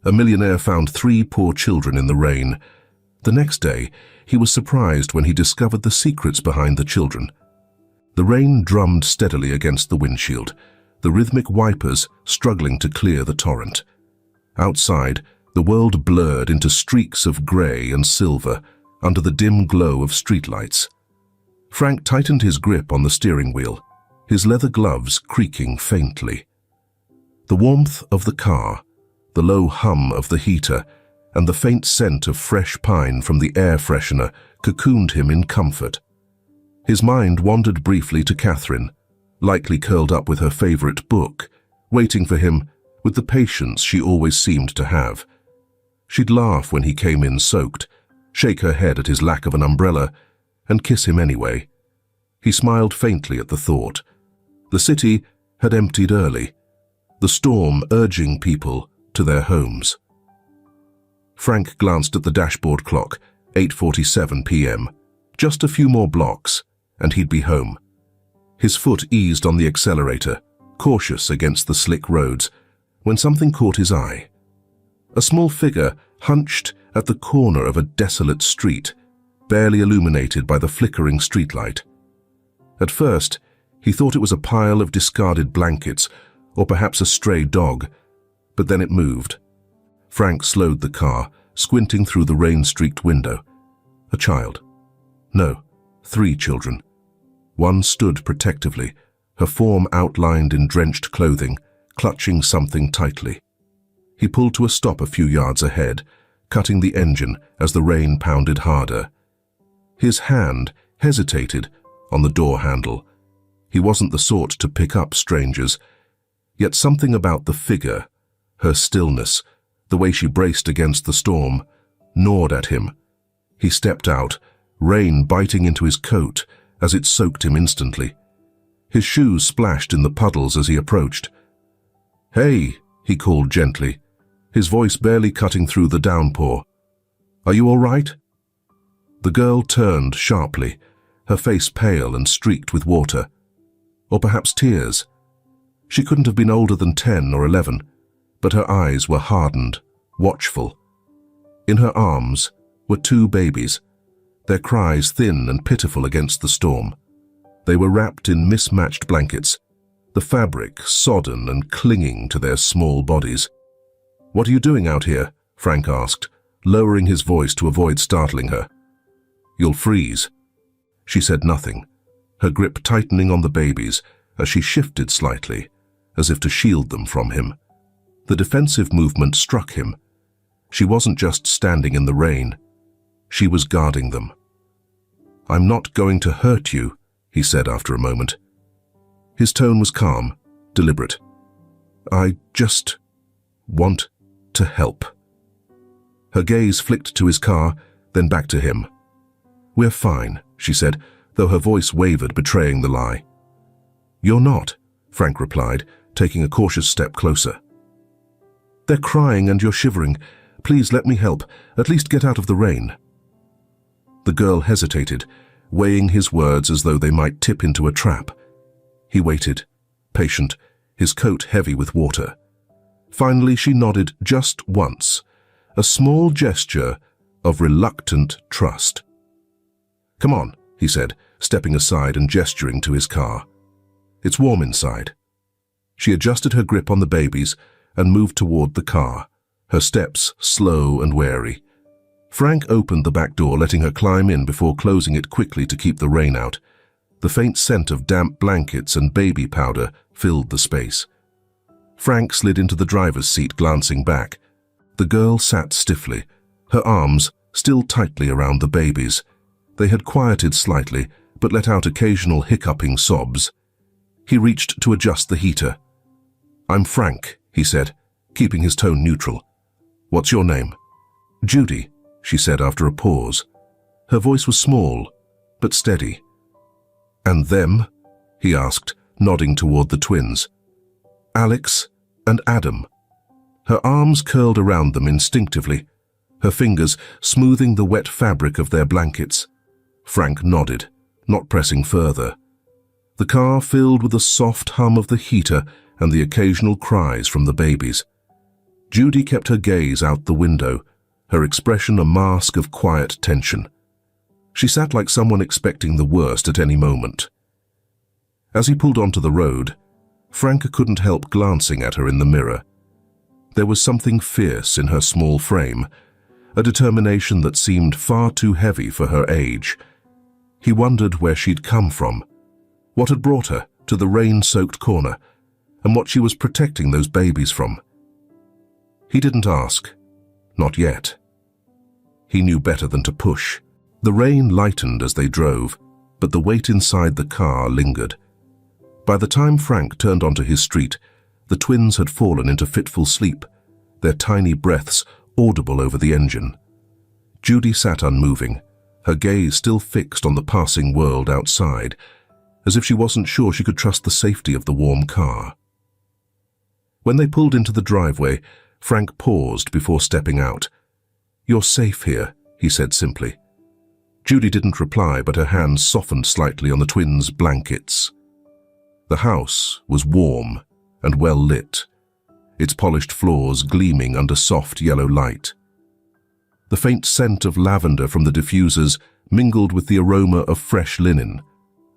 A millionaire found 3 poor children in the rain. The next day, he was surprised when he discovered the secrets behind the children. The rain drummed steadily against the windshield, the rhythmic wipers struggling to clear the torrent. Outside, the world blurred into streaks of grey and silver under the dim glow of streetlights. Frank tightened his grip on the steering wheel, his leather gloves creaking faintly. The warmth of the car, the low hum of the heater, and the faint scent of fresh pine from the air freshener cocooned him in comfort. His mind wandered briefly to Catherine, likely curled up with her favorite book, waiting for him with the patience she always seemed to have. She'd laugh when he came in soaked, shake her head at his lack of an umbrella, and kiss him anyway. He smiled faintly at the thought. The city had emptied early, the storm urging people to their homes. Frank glanced at the dashboard clock, 8:47 p.m. Just a few more blocks, and he'd be home. His foot eased on the accelerator, cautious against the slick roads, when something caught his eye. A small figure hunched at the corner of a desolate street, barely illuminated by the flickering streetlight. At first, he thought it was a pile of discarded blankets, or perhaps a stray dog, but then it moved. Frank slowed the car, squinting through the rain-streaked window. A child. No, 3 children. One stood protectively, her form outlined in drenched clothing, clutching something tightly. He pulled to a stop a few yards ahead, cutting the engine as the rain pounded harder. His hand hesitated on the door handle. He wasn't the sort to pick up strangers, yet something about the figure, her stillness, the way she braced against the storm, gnawed at him. He stepped out, rain biting into his coat as it soaked him instantly. His shoes splashed in the puddles as he approached. "Hey," he called gently, his voice barely cutting through the downpour. "Are you all right?" The girl turned sharply, her face pale and streaked with water. Or perhaps tears. She couldn't have been older than 10 or 11, but her eyes were hardened, watchful. In her arms were 2 babies, their cries thin and pitiful against the storm. They were wrapped in mismatched blankets, the fabric sodden and clinging to their small bodies. "What are you doing out here?" Frank asked, lowering his voice to avoid startling her. "You'll freeze." She said nothing, her grip tightening on the babies as she shifted slightly, as if to shield them from him. The defensive movement struck him. She wasn't just standing in the rain. She was guarding them. "I'm not going to hurt you," he said after a moment. His tone was calm, deliberate. "I just want to help." Her gaze flicked to his car, then back to him. "We're fine," she said, though her voice wavered, betraying the lie. "You're not," Frank replied, taking a cautious step closer. "They're crying and you're shivering. Please let me help, at least get out of the rain." The girl hesitated, weighing his words as though they might tip into a trap. He waited, patient, his coat heavy with water. Finally, she nodded just once, a small gesture of reluctant trust. "Come on," he said, stepping aside and gesturing to his car. "It's warm inside." She adjusted her grip on the babies and moved toward the car, her steps slow and wary. Frank opened the back door, letting her climb in before closing it quickly to keep the rain out. The faint scent of damp blankets and baby powder filled the space. Frank slid into the driver's seat, glancing back. The girl sat stiffly, her arms still tightly around the babies. They had quieted slightly, but let out occasional hiccuping sobs. He reached to adjust the heater. "I'm Frank," he said, keeping his tone neutral. "What's your name?" "Judy," she said after a pause. Her voice was small, but steady. "And them?" he asked, nodding toward the twins. "Alex and Adam." Her arms curled around them instinctively, her fingers smoothing the wet fabric of their blankets. Frank nodded, not pressing further. The car filled with the soft hum of the heater and the occasional cries from the babies. Judy kept her gaze out the window, her expression a mask of quiet tension. She sat like someone expecting the worst at any moment. As he pulled onto the road, Frank couldn't help glancing at her in the mirror. There was something fierce in her small frame, a determination that seemed far too heavy for her age. He wondered where she'd come from, what had brought her to the rain-soaked corner, and what she was protecting those babies from. He didn't ask. Not yet. He knew better than to push. The rain lightened as they drove, but the weight inside the car lingered. By the time Frank turned onto his street, the twins had fallen into fitful sleep, their tiny breaths audible over the engine. Judy sat unmoving, her gaze still fixed on the passing world outside, as if she wasn't sure she could trust the safety of the warm car. When they pulled into the driveway, Frank paused before stepping out. "You're safe here," he said simply. Judy didn't reply, but her hands softened slightly on the twins' blankets. The house was warm and well lit, its polished floors gleaming under soft yellow light. The faint scent of lavender from the diffusers mingled with the aroma of fresh linen,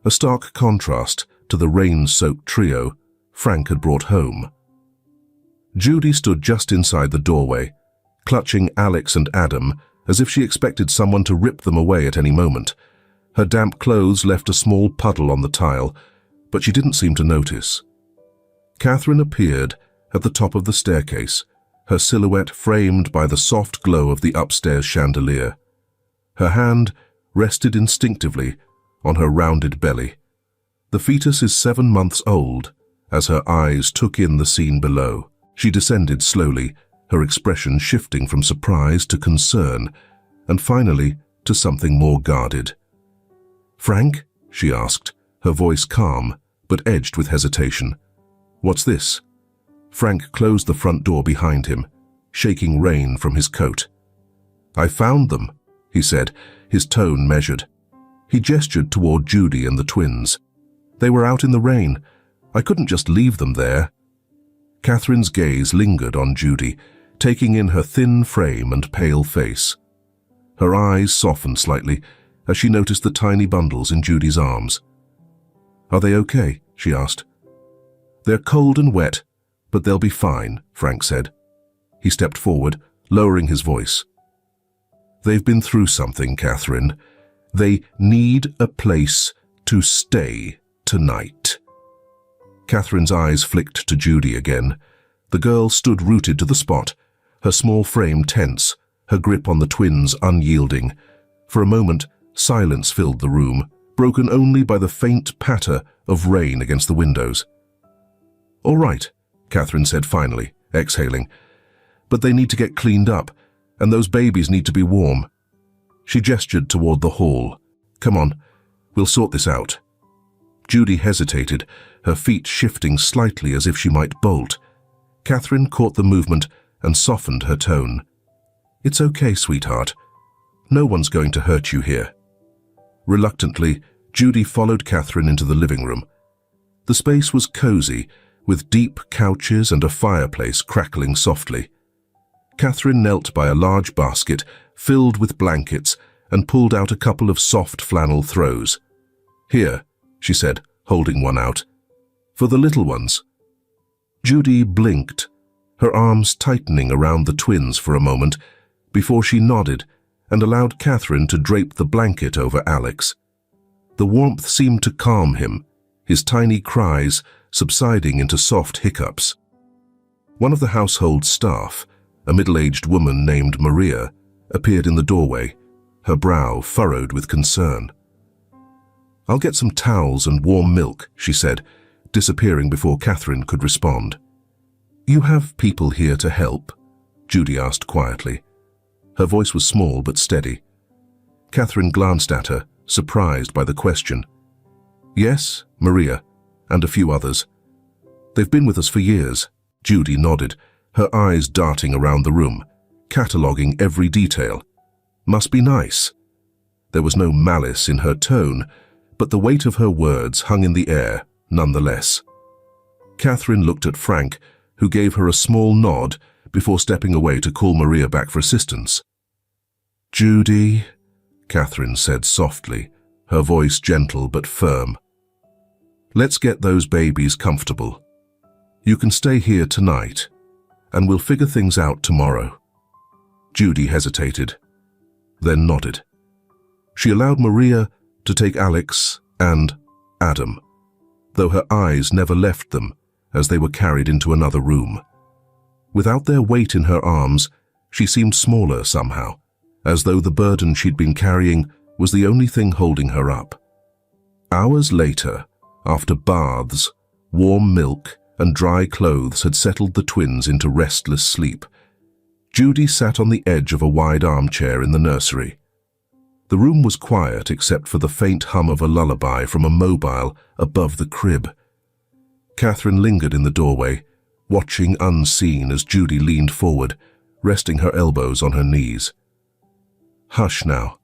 a stark contrast to the rain-soaked trio Frank had brought home. Judy stood just inside the doorway, clutching Alex and Adam as if she expected someone to rip them away at any moment. Her damp clothes left a small puddle on the tile, but she didn't seem to notice. Catherine appeared at the top of the staircase, her silhouette framed by the soft glow of the upstairs chandelier. Her hand rested instinctively on her rounded belly. The fetus is 7 months old, as her eyes took in the scene below. She descended slowly, her expression shifting from surprise to concern, and finally to something more guarded. "Frank?" she asked, her voice calm, but edged with hesitation. "What's this?" Frank closed the front door behind him, shaking rain from his coat. "I found them," he said, his tone measured. He gestured toward Judy and the twins. "They were out in the rain. I couldn't just leave them there." Catherine's gaze lingered on Judy, taking in her thin frame and pale face. Her eyes softened slightly as she noticed the tiny bundles in Judy's arms. "Are they okay?" she asked. "They're cold and wet, but they'll be fine," Frank said. He stepped forward, lowering his voice. "They've been through something, Catherine. They need a place to stay tonight." Catherine's eyes flicked to Judy again. The girl stood rooted to the spot, her small frame tense, her grip on the twins unyielding. For a moment, silence filled the room, broken only by the faint patter of rain against the windows. "All right," Catherine said finally, exhaling. "But they need to get cleaned up, and those babies need to be warm." She gestured toward the hall. "Come on, we'll sort this out." Judy hesitated, her feet shifting slightly as if she might bolt. Catherine caught the movement and softened her tone. "It's okay, sweetheart. No one's going to hurt you here." Reluctantly, Judy followed Catherine into the living room. The space was cozy, with deep couches and a fireplace crackling softly. Catherine knelt by a large basket filled with blankets and pulled out a couple of soft flannel throws. "Here," she said, holding one out. "For the little ones." Judy blinked, her arms tightening around the twins for a moment, before she nodded and allowed Catherine to drape the blanket over Alex. The warmth seemed to calm him, his tiny cries subsiding into soft hiccups. One of the household staff, a middle-aged woman named Maria, appeared in the doorway, her brow furrowed with concern. "I'll get some towels and warm milk," she said, disappearing before Catherine could respond. "You have people here to help?" Judy asked quietly. Her voice was small but steady. Catherine glanced at her, surprised by the question. "Yes, Maria, and a few others. They've been with us for years." Judy nodded, her eyes darting around the room, cataloguing every detail. "Must be nice." There was no malice in her tone, but the weight of her words hung in the air, nonetheless. Catherine looked at Frank, who gave her a small nod before stepping away to call Maria back for assistance. "Judy," Catherine said softly, her voice gentle but firm. "Let's get those babies comfortable. You can stay here tonight, and we'll figure things out tomorrow." Judy hesitated, then nodded. She allowed Maria to take Alex and Adam, though her eyes never left them as they were carried into another room. Without their weight in her arms, she seemed smaller somehow, as though the burden she'd been carrying was the only thing holding her up. Hours later, after baths, warm milk, and dry clothes had settled the twins into restless sleep, Judy sat on the edge of a wide armchair in the nursery. The room was quiet except for the faint hum of a lullaby from a mobile above the crib. Catherine lingered in the doorway, watching unseen as Judy leaned forward, resting her elbows on her knees. "Hush now.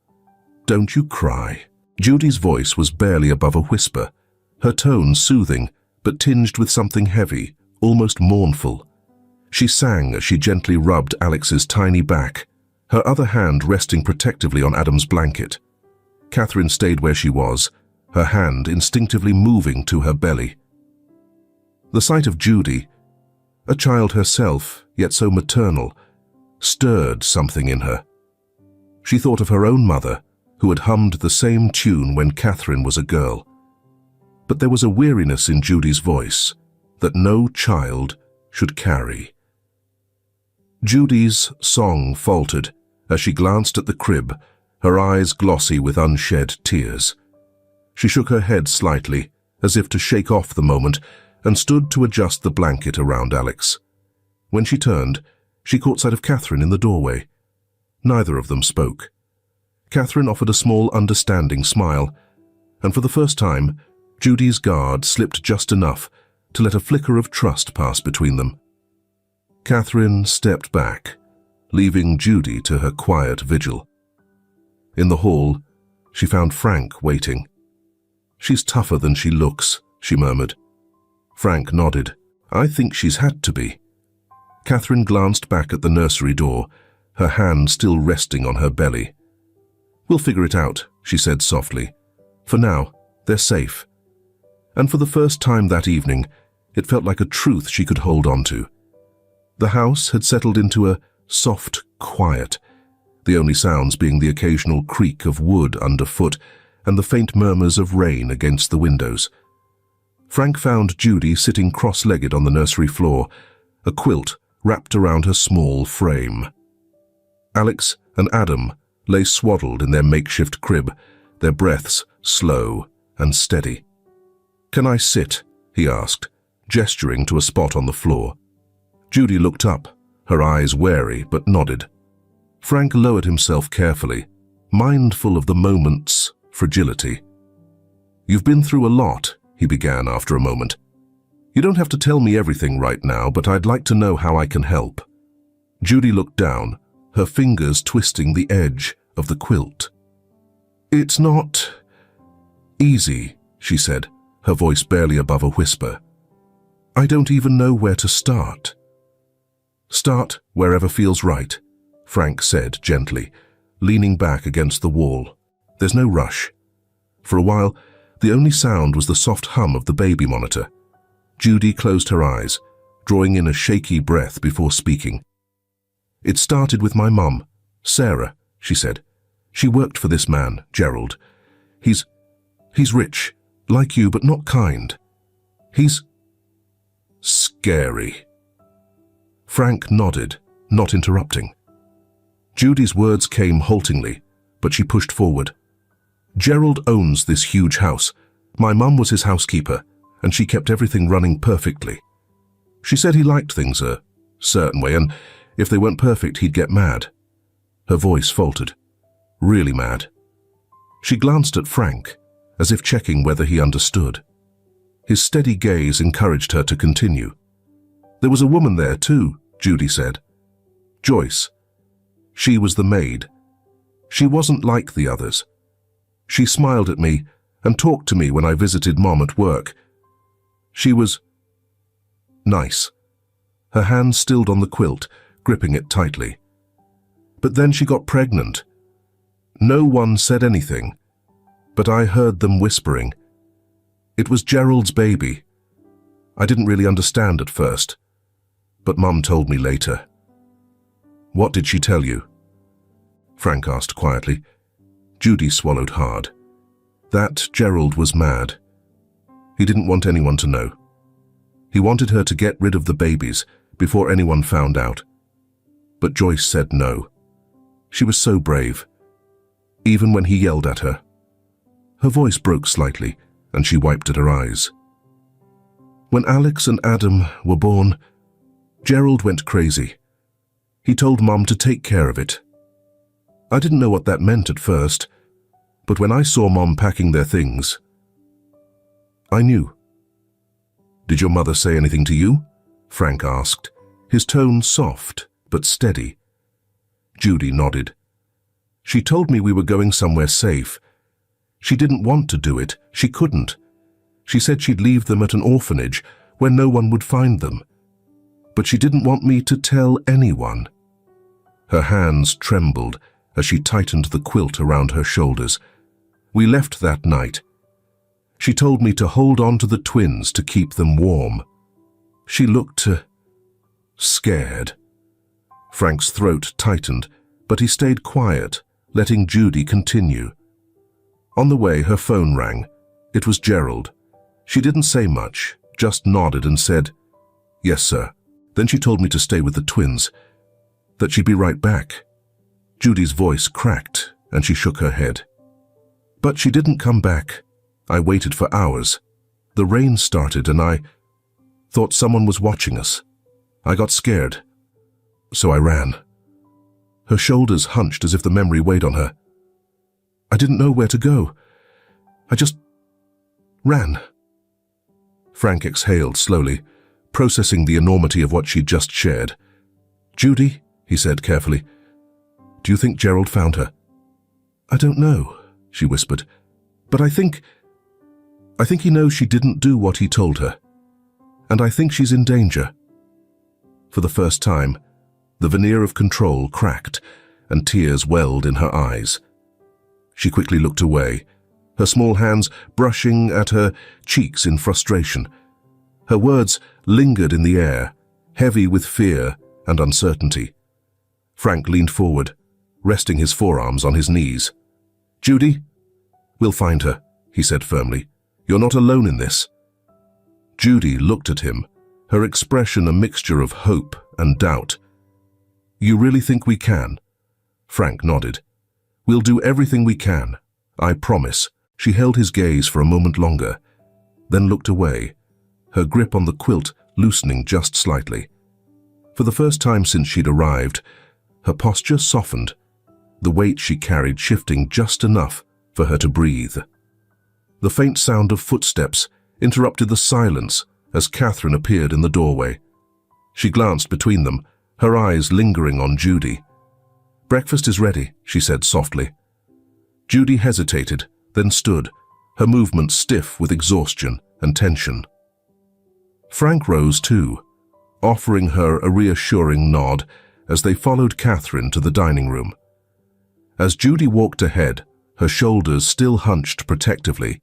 Don't you cry." Judy's voice was barely above a whisper, her tone soothing but tinged with something heavy, almost mournful. She sang as she gently rubbed Alex's tiny back, her other hand resting protectively on Adam's blanket. Catherine stayed where she was, her hand instinctively moving to her belly. The sight of Judy, a child herself, yet so maternal, stirred something in her. She thought of her own mother, who had hummed the same tune when Catherine was a girl. But there was a weariness in Judy's voice that no child should carry. Judy's song faltered as she glanced at the crib, her eyes glossy with unshed tears. She shook her head slightly, as if to shake off the moment, and stood to adjust the blanket around Alex. When she turned, she caught sight of Catherine in the doorway. Neither of them spoke. Catherine offered a small, understanding smile, and for the first time, Judy's guard slipped just enough to let a flicker of trust pass between them. Catherine stepped back, leaving Judy to her quiet vigil. In the hall, she found Frank waiting. "She's tougher than she looks," she murmured. Frank nodded. "I think she's had to be." Catherine glanced back at the nursery door, her hand still resting on her belly. "We'll figure it out," she said softly. "For now, they're safe." And for the first time that evening, it felt like a truth she could hold on to. The house had settled into a soft quiet, the only sounds being the occasional creak of wood underfoot and the faint murmurs of rain against the windows. Frank found Judy sitting cross-legged on the nursery floor, a quilt wrapped around her small frame. Alex and Adam lay swaddled in their makeshift crib, their breaths slow and steady. "Can I sit?" he asked, gesturing to a spot on the floor. Judy looked up, her eyes wary, but nodded. Frank lowered himself carefully, mindful of the moment's fragility. "You've been through a lot," he began after a moment. "You don't have to tell me everything right now, but I'd like to know how I can help." Judy looked down, her fingers twisting the edge of the quilt. "It's not easy," she said, her voice barely above a whisper. "I don't even know where to start." "Start wherever feels right," Frank said gently, leaning back against the wall. "There's no rush." For a while, the only sound was the soft hum of the baby monitor. Judy closed her eyes, drawing in a shaky breath before speaking. "It started with my mum, Sarah," she said. "She worked for this man, Gerald. He's rich, like you, but not kind. He's scary." Frank nodded, not interrupting. Judy's words came haltingly, but she pushed forward. "Gerald owns this huge house. My mum was his housekeeper, and she kept everything running perfectly. She said he liked things a certain way, and if they weren't perfect, he'd get mad." Her voice faltered. "Really mad." She glanced at Frank, as if checking whether he understood. His steady gaze encouraged her to continue. "There was a woman there too," Judy said. "Joyce. She was the maid. She wasn't like the others. She smiled at me and talked to me when I visited Mom at work. She was nice." Her hand stilled on the quilt, gripping it tightly. But then she got pregnant. No one said anything, but I heard them whispering. It was Gerald's baby. I didn't really understand at first, but Mum told me later. What did she tell you? Frank asked quietly. Judy swallowed hard. That Gerald was mad. He didn't want anyone to know. He wanted her to get rid of the babies before anyone found out. But Joyce said no. She was so brave, even when he yelled at her. Her voice broke slightly, and she wiped at her eyes. When Alex and Adam were born, Gerald went crazy. He told Mum to take care of it. I didn't know what that meant at first, but when I saw Mum packing their things, I knew. Did your mother say anything to you? Frank asked, his tone soft but steady. Judy nodded. She told me we were going somewhere safe. She didn't want to do it. She couldn't. She said she'd leave them at an orphanage where no one would find them. But she didn't want me to tell anyone. Her hands trembled as she tightened the quilt around her shoulders. We left that night. She told me to hold on to the twins to keep them warm. She looked scared. Frank's throat tightened, but he stayed quiet, letting Judy continue. On the way, her phone rang. It was Gerald. She didn't say much, just nodded and said, "Yes, sir." Then she told me to stay with the twins, that she'd be right back. Judy's voice cracked, and she shook her head. But she didn't come back. I waited for hours. The rain started, and I thought someone was watching us. I got scared, so I ran. Her shoulders hunched as if the memory weighed on her. I didn't know where to go. I just ran. Frank exhaled slowly, processing the enormity of what she'd just shared. "Judy," he said carefully, "do you think Gerald found her?" "I don't know," she whispered, "but I think he knows she didn't do what he told her. And I think she's in danger." For the first time, the veneer of control cracked, and tears welled in her eyes. She quickly looked away, her small hands brushing at her cheeks in frustration. Her words lingered in the air, heavy with fear and uncertainty. Frank leaned forward, resting his forearms on his knees. "Judy, we'll find her," he said firmly. "You're not alone in this." Judy looked at him, her expression a mixture of hope and doubt. "You really think we can?" Frank nodded. "We'll do everything we can. I promise." She held his gaze for a moment longer, then looked away, her grip on the quilt loosening just slightly. For the first time since she'd arrived, her posture softened, the weight she carried shifting just enough for her to breathe. The faint sound of footsteps interrupted the silence as Catherine appeared in the doorway. She glanced between them, her eyes lingering on Judy. "Breakfast is ready," she said softly. Judy hesitated, then stood, her movements stiff with exhaustion and tension. Frank rose too, offering her a reassuring nod as they followed Catherine to the dining room. As Judy walked ahead, her shoulders still hunched protectively,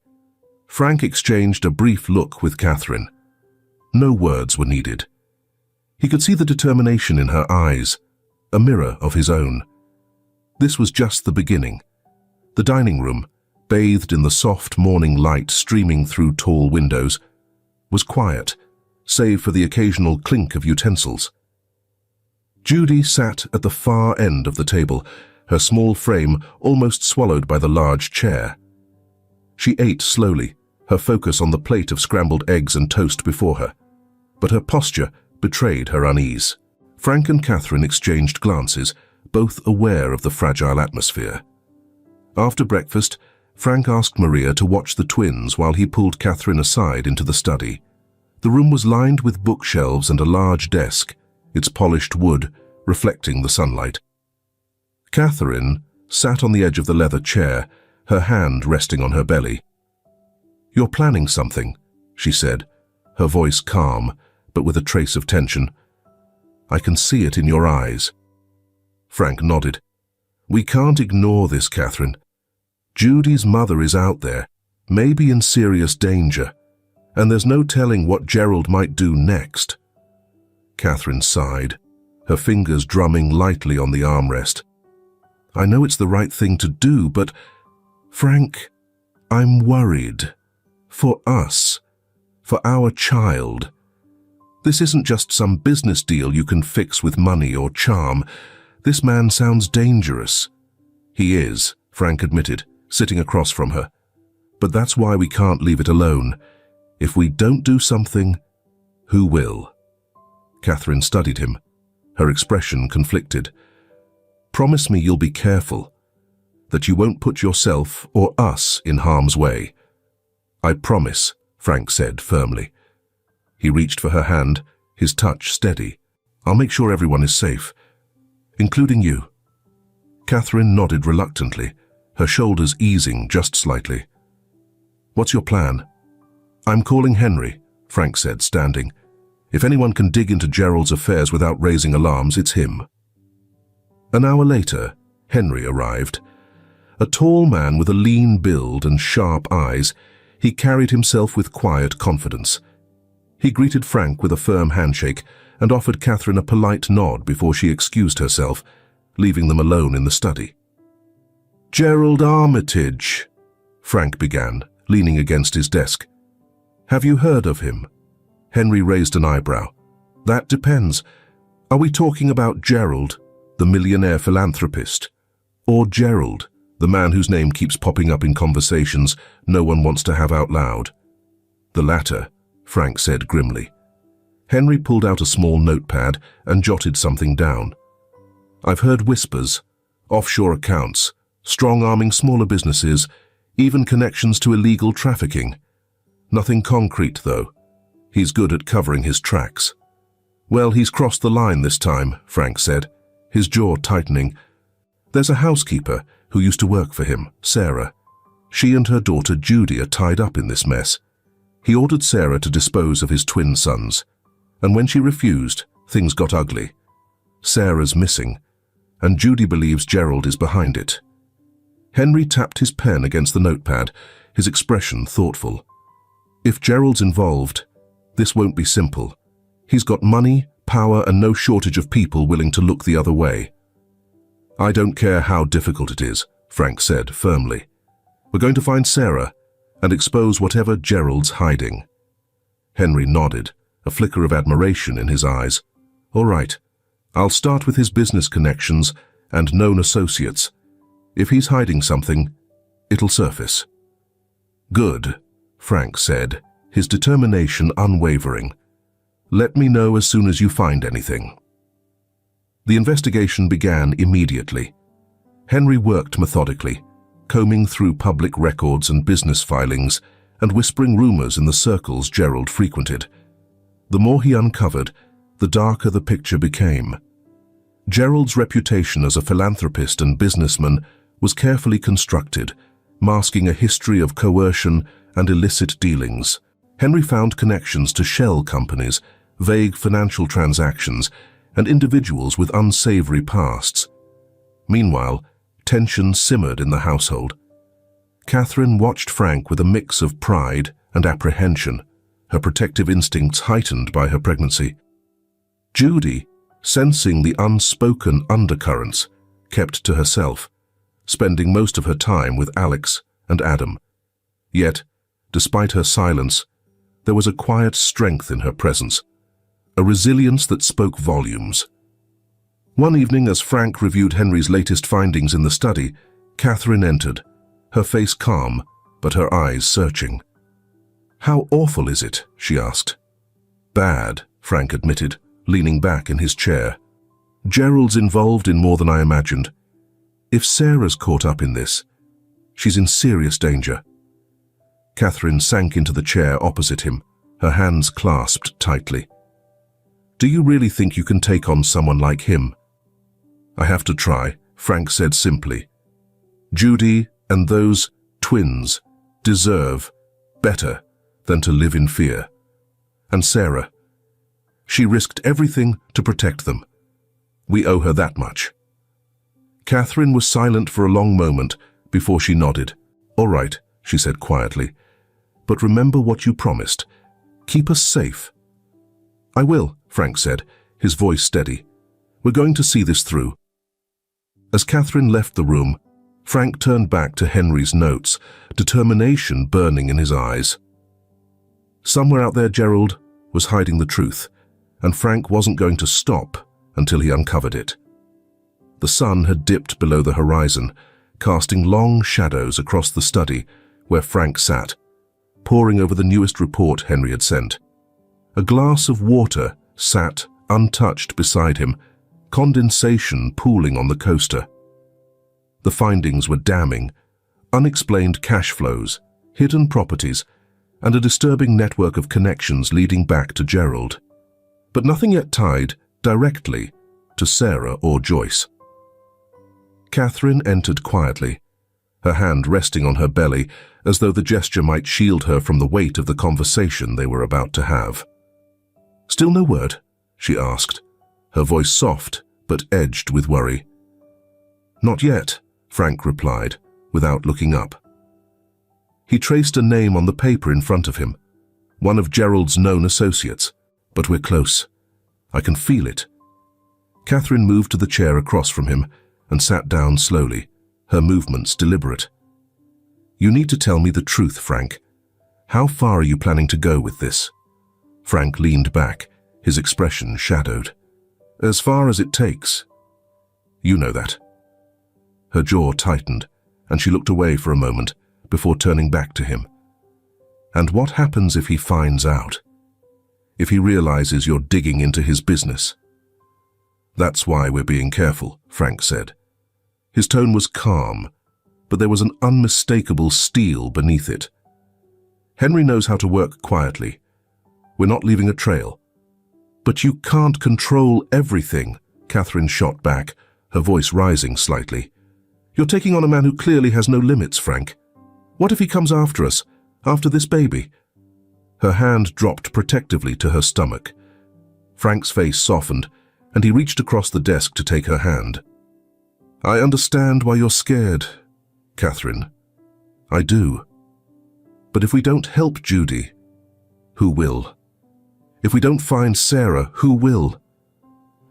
Frank exchanged a brief look with Catherine. No words were needed. He could see the determination in her eyes, a mirror of his own. This was just the beginning. The dining room, bathed in the soft morning light streaming through tall windows, was quiet, save for the occasional clink of utensils. Judy sat at the far end of the table, her small frame almost swallowed by the large chair. She ate slowly, her focus on the plate of scrambled eggs and toast before her, but her posture betrayed her unease. Frank and Catherine exchanged glances, both aware of the fragile atmosphere. After breakfast, Frank asked Maria to watch the twins while he pulled Catherine aside into the study. The room was lined with bookshelves and a large desk, its polished wood reflecting the sunlight. Catherine sat on the edge of the leather chair, her hand resting on her belly. "You're planning something," she said, her voice calm, but with a trace of tension. I can see it in your eyes. Frank nodded. We can't ignore this, Catherine. Judy's mother is out there, maybe in serious danger, and there's no telling what Gerald might do next. Catherine sighed, her fingers drumming lightly on the armrest. I know it's the right thing to do, but, Frank, I'm worried. For us. For our child. This isn't just some business deal you can fix with money or charm. This man sounds dangerous. He is, Frank admitted, sitting across from her. But that's why we can't leave it alone. If we don't do something, who will? Catherine studied him, her expression conflicted. Promise me you'll be careful, that you won't put yourself or us in harm's way. I promise, Frank said firmly. He reached for her hand, his touch steady. I'll make sure everyone is safe, including you. Catherine nodded reluctantly, her shoulders easing just slightly. What's your plan? I'm calling Henry, Frank said, standing. If anyone can dig into Gerald's affairs without raising alarms, it's him. An hour later, Henry arrived. A tall man with a lean build and sharp eyes, he carried himself with quiet confidence. He greeted Frank with a firm handshake and offered Catherine a polite nod before she excused herself, leaving them alone in the study. Gerald Armitage, Frank began, leaning against his desk. Have you heard of him? Henry raised an eyebrow. That depends. Are we talking about Gerald, the millionaire philanthropist, or Gerald, the man whose name keeps popping up in conversations no one wants to have out loud? The latter, Frank said grimly. Henry pulled out a small notepad and jotted something down. I've heard whispers, offshore accounts, strong-arming smaller businesses, even connections to illegal trafficking. Nothing concrete, though. He's good at covering his tracks. Well, he's crossed the line this time, Frank said, his jaw tightening. There's a housekeeper who used to work for him, Sarah. She and her daughter Judy are tied up in this mess. He ordered Sarah to dispose of his twin sons, and when she refused, things got ugly. Sarah's missing, and Judy believes Gerald is behind it. Henry tapped his pen against the notepad, his expression thoughtful. If Gerald's involved, this won't be simple. He's got money, power, and no shortage of people willing to look the other way. I don't care how difficult it is, Frank said firmly. We're going to find Sarah and expose whatever Gerald's hiding. Henry nodded, a flicker of admiration in his eyes. All right, I'll start with his business connections and known associates. If he's hiding something, it'll surface. Good, Frank said, his determination unwavering. Let me know as soon as you find anything. The investigation began immediately. Henry worked methodically, combing through public records and business filings and whispering rumors in the circles Gerald frequented. The more he uncovered, the darker the picture became. Gerald's reputation as a philanthropist and businessman was carefully constructed, masking a history of coercion and illicit dealings. Henry found connections to shell companies, vague financial transactions, and individuals with unsavory pasts. Meanwhile, tension simmered in the household. Catherine watched Frank with a mix of pride and apprehension, her protective instincts heightened by her pregnancy. Judy, sensing the unspoken undercurrents, kept to herself, spending most of her time with Alex and Adam. Yet, despite her silence, there was a quiet strength in her presence, a resilience that spoke volumes. One evening, as Frank reviewed Henry's latest findings in the study, Catherine entered, her face calm, but her eyes searching. How awful is it? She asked. Bad, Frank admitted, leaning back in his chair. Gerald's involved in more than I imagined. If Sarah's caught up in this, she's in serious danger. Catherine sank into the chair opposite him, her hands clasped tightly. Do you really think you can take on someone like him? I have to try, Frank said simply. Judy and those twins deserve better than to live in fear. And Sarah, She risked everything to protect them. We owe her that much." Catherine was silent for a long moment before she nodded. "All right," she said quietly. "But remember what you promised. Keep us safe." "I will," Frank said, his voice steady. "We're going to see this through." As Catherine left the room, Frank turned back to Henry's notes, determination burning in his eyes. Somewhere out there, Gerald was hiding the truth, and Frank wasn't going to stop until he uncovered it. The sun had dipped below the horizon, casting long shadows across the study where Frank sat, poring over the newest report Henry had sent. A glass of water sat untouched beside him, condensation pooling on the coaster. The findings were damning: unexplained cash flows, hidden properties, and a disturbing network of connections leading back to Gerald. But nothing yet tied directly to Sarah or Joyce. Catherine entered quietly, her hand resting on her belly as though the gesture might shield her from the weight of the conversation they were about to have. "Still no word?" she asked, her voice soft but edged with worry. "Not yet," Frank replied, without looking up. He traced a name on the paper in front of him, one of Gerald's known associates. "But we're close. I can feel it." Catherine moved to the chair across from him and sat down slowly, her movements deliberate. "You need to tell me the truth, Frank. How far are you planning to go with this?" Frank leaned back, his expression shadowed. "As far as it takes. You know that." Her jaw tightened, and she looked away for a moment before turning back to him. "And what happens if he finds out? If he realizes you're digging into his business?" "That's why we're being careful," Frank said. His tone was calm, but there was an unmistakable steel beneath it. "Henry knows how to work quietly. We're not leaving a trail." "But you can't control everything," Catherine shot back, her voice rising slightly. "You're taking on a man who clearly has no limits, Frank. What if he comes after us, after this baby?" Her hand dropped protectively to her stomach. Frank's face softened, and he reached across the desk to take her hand. "I understand why you're scared, Catherine. I do. But if we don't help Judy, who will? If we don't find Sarah, who will?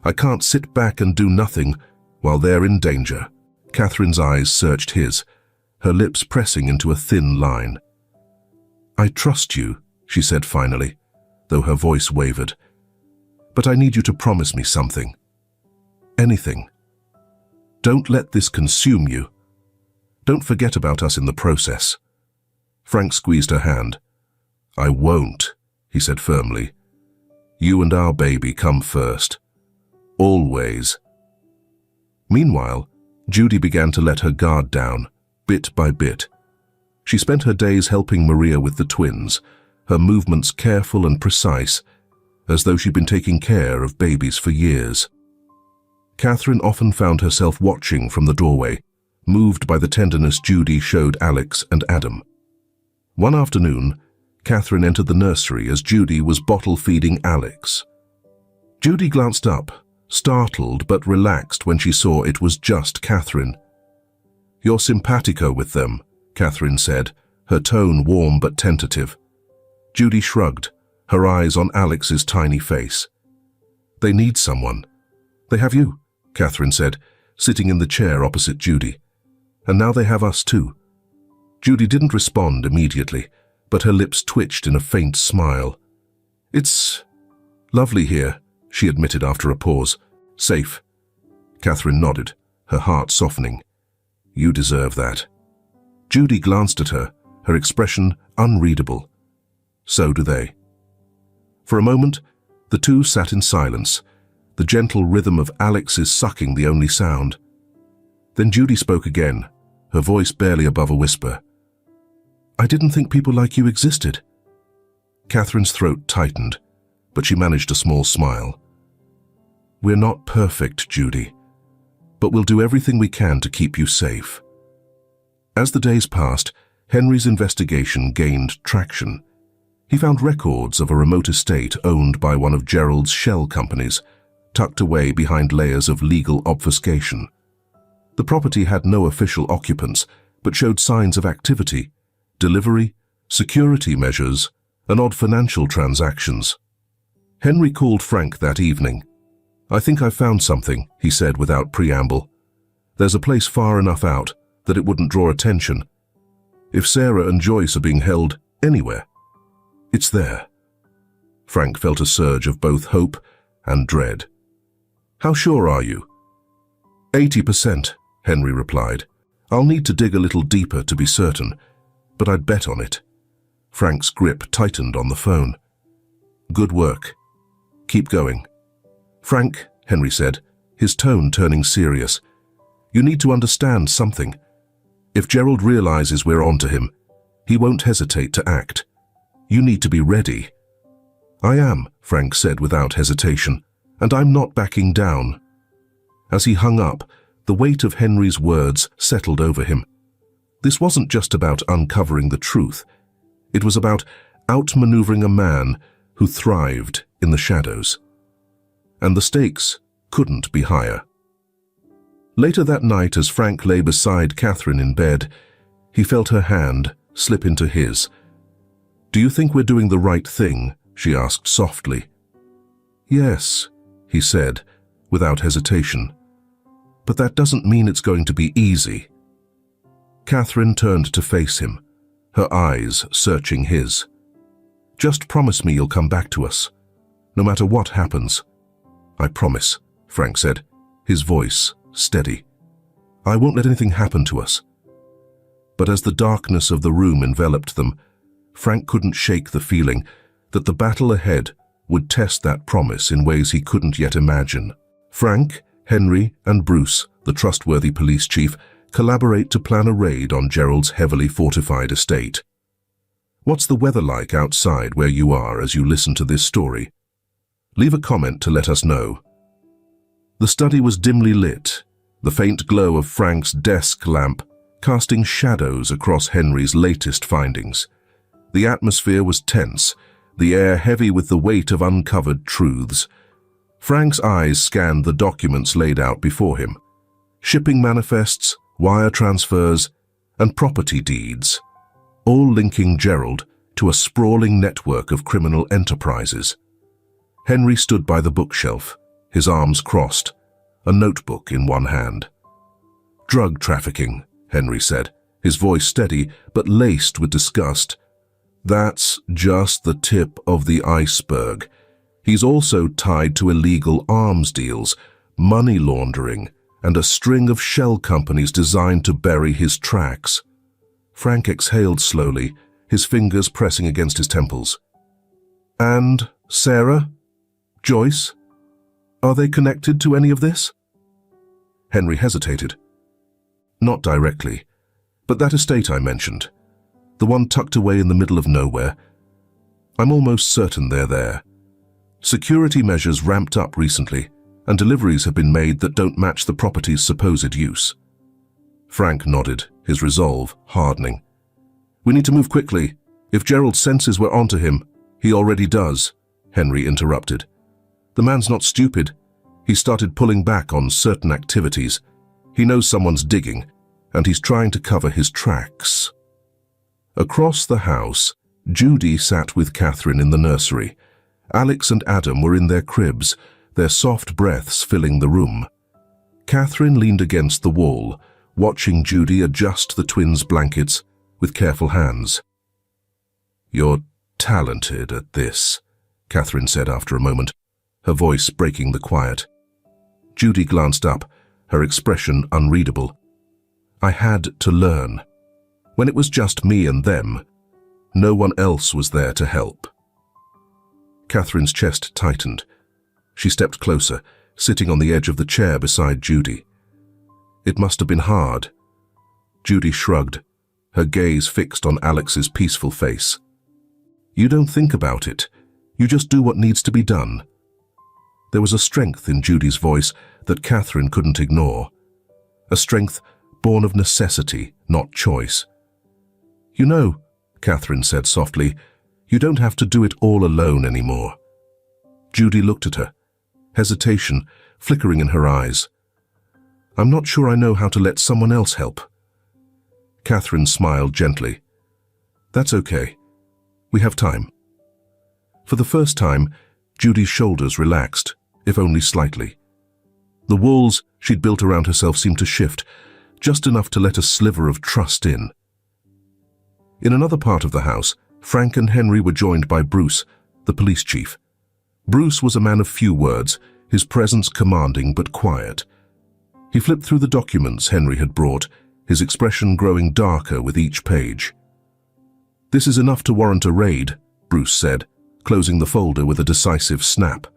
I can't sit back and do nothing while they're in danger." Catherine's eyes searched his, her lips pressing into a thin line. "I trust you," she said finally, though her voice wavered. "But I need you to promise me something. Anything. Don't let this consume you. Don't forget about us in the process." Frank squeezed her hand. "I won't," he said firmly. "You and our baby come first. Always." Meanwhile, Judy began to let her guard down, bit by bit. She spent her days helping Maria with the twins, her movements careful and precise, as though she'd been taking care of babies for years. Catherine often found herself watching from the doorway, moved by the tenderness Judy showed Alex and Adam. One afternoon, Catherine entered the nursery as Judy was bottle-feeding Alex. Judy glanced up, startled but relaxed when she saw it was just Catherine. "You're simpatico with them," Catherine said, her tone warm but tentative. Judy shrugged, her eyes on Alex's tiny face. "They need someone. They have you," Catherine said, sitting in the chair opposite Judy. "And now they have us too." Judy didn't respond immediately, but her lips twitched in a faint smile. "It's lovely here," she admitted after a pause. "Safe." Catherine nodded, her heart softening. "You deserve that." Judy glanced at her, her expression unreadable. So do they. For a moment, the two sat in silence, the gentle rhythm of Alex's sucking the only sound. Then Judy spoke again, her voice barely above a whisper. "I didn't think people like you existed." Catherine's throat tightened, but she managed a small smile. "We're not perfect, Judy, but we'll do everything we can to keep you safe." As the days passed, Henry's investigation gained traction. He found records of a remote estate owned by one of Gerald's shell companies, tucked away behind layers of legal obfuscation. The property had no official occupants, but showed signs of activity, delivery, security measures, and odd financial transactions. Henry called Frank that evening. "I think I've found something," he said without preamble. "There's a place far enough out that it wouldn't draw attention. If Sarah and Joyce are being held anywhere, it's there." Frank felt a surge of both hope and dread. "How sure are you?" 80%, Henry replied. "I'll need to dig a little deeper to be certain, but I'd bet on it." Frank's grip tightened on the phone. "Good work. Keep going." "Frank," Henry said, his tone turning serious, "you need to understand something. If Gerald realizes we're onto him, he won't hesitate to act. You need to be ready." "I am," Frank said without hesitation, "and I'm not backing down." As he hung up, the weight of Henry's words settled over him. This wasn't just about uncovering the truth. It was about outmaneuvering a man who thrived in the shadows. And the stakes couldn't be higher. Later that night, as Frank lay beside Catherine in bed, he felt her hand slip into his. "Do you think we're doing the right thing?" she asked softly. "Yes," he said, without hesitation. "But that doesn't mean it's going to be easy." Catherine turned to face him, her eyes searching his. "Just promise me you'll come back to us, no matter what happens." "I promise," Frank said, his voice steady. "I won't let anything happen to us." But as the darkness of the room enveloped them, Frank couldn't shake the feeling that the battle ahead would test that promise in ways he couldn't yet imagine. Frank, Henry, and Bruce, the trustworthy police chief, collaborate to plan a raid on Gerald's heavily fortified estate. What's the weather like outside where you are as you listen to this story? Leave a comment to let us know. The study was dimly lit, the faint glow of Frank's desk lamp casting shadows across Henry's latest findings. The atmosphere was tense, the air heavy with the weight of uncovered truths. Frank's eyes scanned the documents laid out before him. Shipping manifests, wire transfers, and property deeds, all linking Gerald to a sprawling network of criminal enterprises. Henry stood by the bookshelf, his arms crossed, a notebook in one hand. "Drug trafficking," Henry said, his voice steady but laced with disgust. "That's just the tip of the iceberg. He's also tied to illegal arms deals, money laundering, and a string of shell companies designed to bury his tracks." Frank exhaled slowly, his fingers pressing against his temples. "And Sarah? Joyce? Are they connected to any of this?" Henry hesitated. "Not directly, but that estate I mentioned, the one tucked away in the middle of nowhere, I'm almost certain they're there. Security measures ramped up recently, and deliveries have been made that don't match the property's supposed use." Frank nodded, his resolve hardening. "We need to move quickly. If Gerald senses we're onto him, he already does," Henry interrupted. "The man's not stupid. He started pulling back on certain activities. He knows someone's digging, and he's trying to cover his tracks." Across the house, Judy sat with Catherine in the nursery. Alex and Adam were in their cribs, their soft breaths filling the room. Catherine leaned against the wall, watching Judy adjust the twins' blankets with careful hands. "You're talented at this," Catherine said after a moment, her voice breaking the quiet. Judy glanced up, her expression unreadable. "I had to learn. When it was just me and them, no one else was there to help." Catherine's chest tightened. She stepped closer, sitting on the edge of the chair beside Judy. "It must have been hard." Judy shrugged, her gaze fixed on Alex's peaceful face. "You don't think about it. You just do what needs to be done." There was a strength in Judy's voice that Catherine couldn't ignore. A strength born of necessity, not choice. "You know," Catherine said softly, You don't have to do it all alone anymore. Judy looked at her, hesitation flickering in her eyes. I'm not sure I know how to let someone else help. Catherine smiled gently. That's okay. We have time. For the first time, Judy's shoulders relaxed, if only slightly. The walls she'd built around herself seemed to shift, just enough to let a sliver of trust in. In another part of the house, Frank and Henry were joined by Bruce, the police chief. Bruce was a man of few words, his presence commanding but quiet. He flipped through the documents Henry had brought, his expression growing darker with each page. This is enough to warrant a raid, Bruce said, closing the folder with a decisive snap.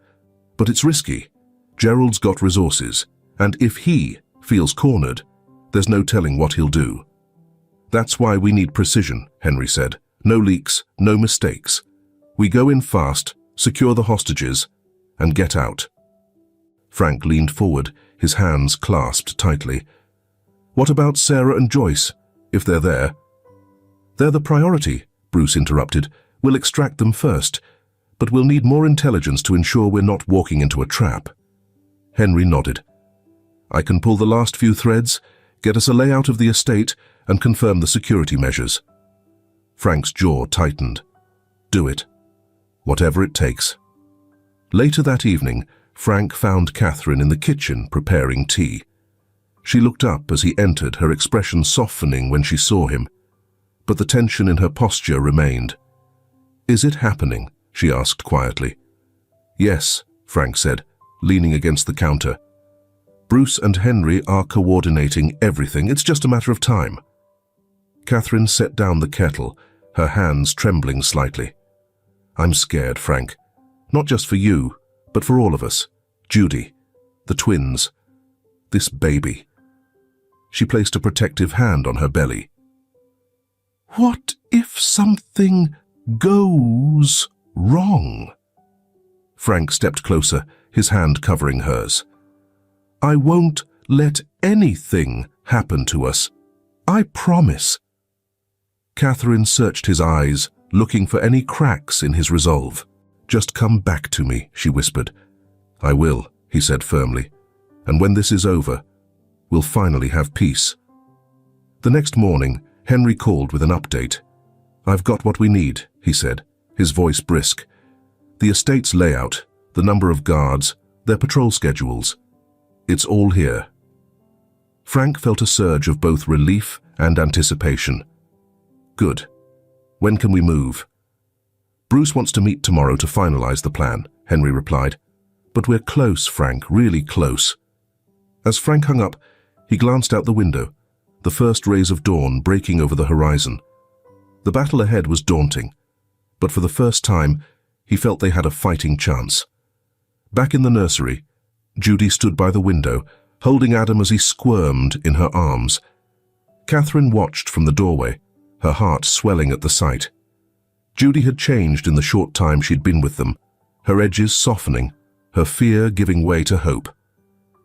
But it's risky. Gerald's got resources, and if he feels cornered, there's no telling what he'll do. That's why we need precision, Henry said. No leaks, no mistakes. We go in fast, secure the hostages, and get out. Frank leaned forward, his hands clasped tightly. What about Sarah and Joyce, if they're there? They're the priority, Bruce interrupted. We'll extract them first, but we'll need more intelligence to ensure we're not walking into a trap. Henry nodded. I can pull the last few threads, get us a layout of the estate, and confirm the security measures. Frank's jaw tightened. Do it. Whatever it takes. Later that evening, Frank found Catherine in the kitchen preparing tea. She looked up as he entered, her expression softening when she saw him. But the tension in her posture remained. Is it happening? She asked quietly. Yes, Frank said, leaning against the counter. Bruce and Henry are coordinating everything. It's just a matter of time. Catherine set down the kettle, her hands trembling slightly. I'm scared, Frank. Not just for you, but for all of us. Judy, the twins, this baby. She placed a protective hand on her belly. What if something goes wrong? Frank stepped closer, his hand covering hers. I won't let anything happen to us. I promise. Catherine searched his eyes, looking for any cracks in his resolve. Just come back to me, she whispered. I will, he said firmly. And when this is over, we'll finally have peace. The next morning, Henry called with an update. I've got what we need, he said, his voice brisk. The estate's layout, the number of guards, their patrol schedules. It's all here. Frank felt a surge of both relief and anticipation. Good. When can we move? Bruce wants to meet tomorrow to finalize the plan, Henry replied. But we're close, Frank, really close. As Frank hung up, he glanced out the window, the first rays of dawn breaking over the horizon. The battle ahead was daunting, but for the first time, he felt they had a fighting chance. Back in the nursery, Judy stood by the window, holding Adam as he squirmed in her arms. Catherine watched from the doorway, her heart swelling at the sight. Judy had changed in the short time she'd been with them, her edges softening, her fear giving way to hope.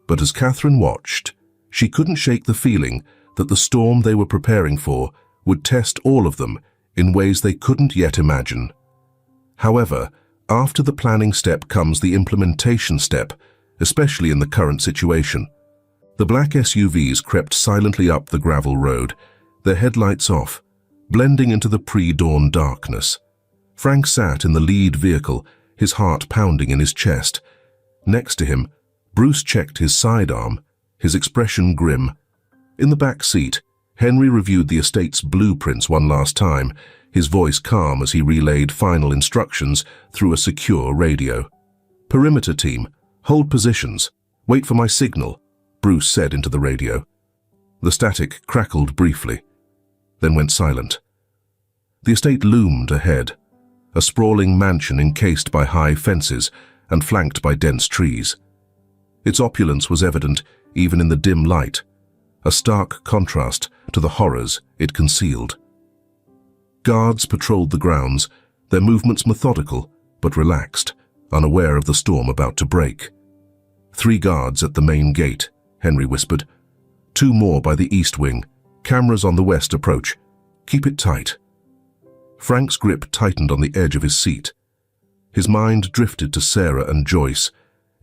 But as Catherine watched, she couldn't shake the feeling that the storm they were preparing for would test all of them in ways they couldn't yet imagine. However, after the planning step comes the implementation step, especially in the current situation. The black SUVs crept silently up the gravel road, their headlights off, blending into the pre-dawn darkness. Frank sat in the lead vehicle, his heart pounding in his chest. Next to him, Bruce checked his sidearm, his expression grim. In the back seat, Henry reviewed the estate's blueprints one last time, his voice calm as he relayed final instructions through a secure radio. Perimeter team, hold positions. Wait for my signal, Bruce said into the radio. The static crackled briefly, then went silent. The estate loomed ahead, a sprawling mansion encased by high fences and flanked by dense trees. Its opulence was evident even in the dim light, a stark contrast to the horrors it concealed. Guards patrolled the grounds, their movements methodical but relaxed, unaware of the storm about to break. 3 guards at the main gate, Henry whispered. 2 more by the east wing. Cameras on the west approach. Keep it tight. Frank's grip tightened on the edge of his seat. His mind drifted to Sarah and Joyce,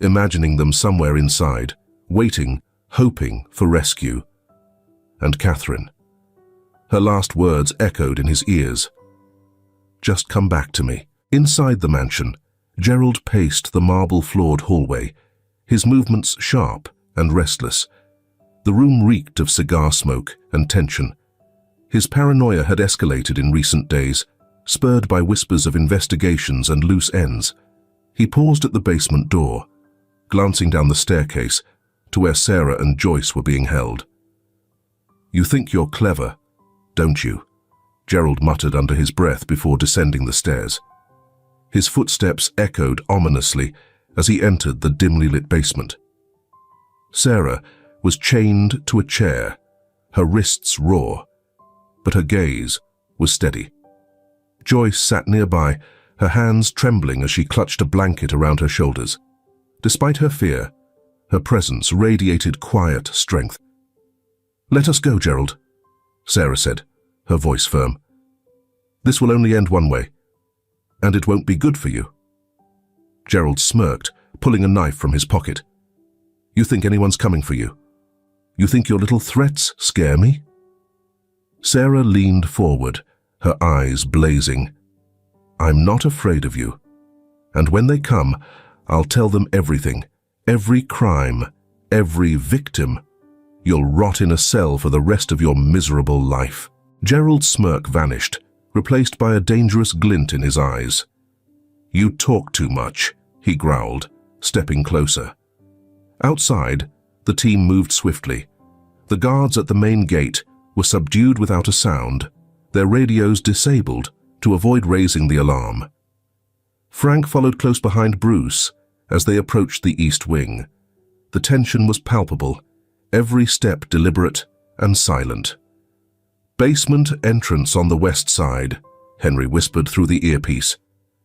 imagining them somewhere inside, waiting, hoping for rescue. And Catherine. Her last words echoed in his ears. "Just come back to me." Inside the mansion, Gerald paced the marble-floored hallway, his movements sharp and restless. The room reeked of cigar smoke and tension. His paranoia had escalated in recent days, spurred by whispers of investigations and loose ends. He paused at the basement door, glancing down the staircase to where Sarah and Joyce were being held. "You think you're clever, don't you?" Gerald muttered under his breath before descending the stairs. His footsteps echoed ominously as he entered the dimly lit basement. Sarah was chained to a chair, her wrists raw, but her gaze was steady. Joyce sat nearby, her hands trembling as she clutched a blanket around her shoulders. Despite her fear, her presence radiated quiet strength. "Let us go, Gerald," Sarah said, her voice firm. "This will only end one way, and it won't be good for you." Gerald smirked, pulling a knife from his pocket. "You think anyone's coming for you? You think your little threats scare me?" Sarah leaned forward, her eyes blazing. "I'm not afraid of you. And when they come, I'll tell them everything, every crime, every victim. You'll rot in a cell for the rest of your miserable life." Gerald's smirk vanished, replaced by a dangerous glint in his eyes. "You talk too much," he growled, stepping closer. Outside, the team moved swiftly. The guards at the main gate were subdued without a sound, their radios disabled to avoid raising the alarm. Frank followed close behind Bruce as they approached the east wing. The tension was palpable, every step deliberate and silent. "Basement entrance on the west side," Henry whispered through the earpiece.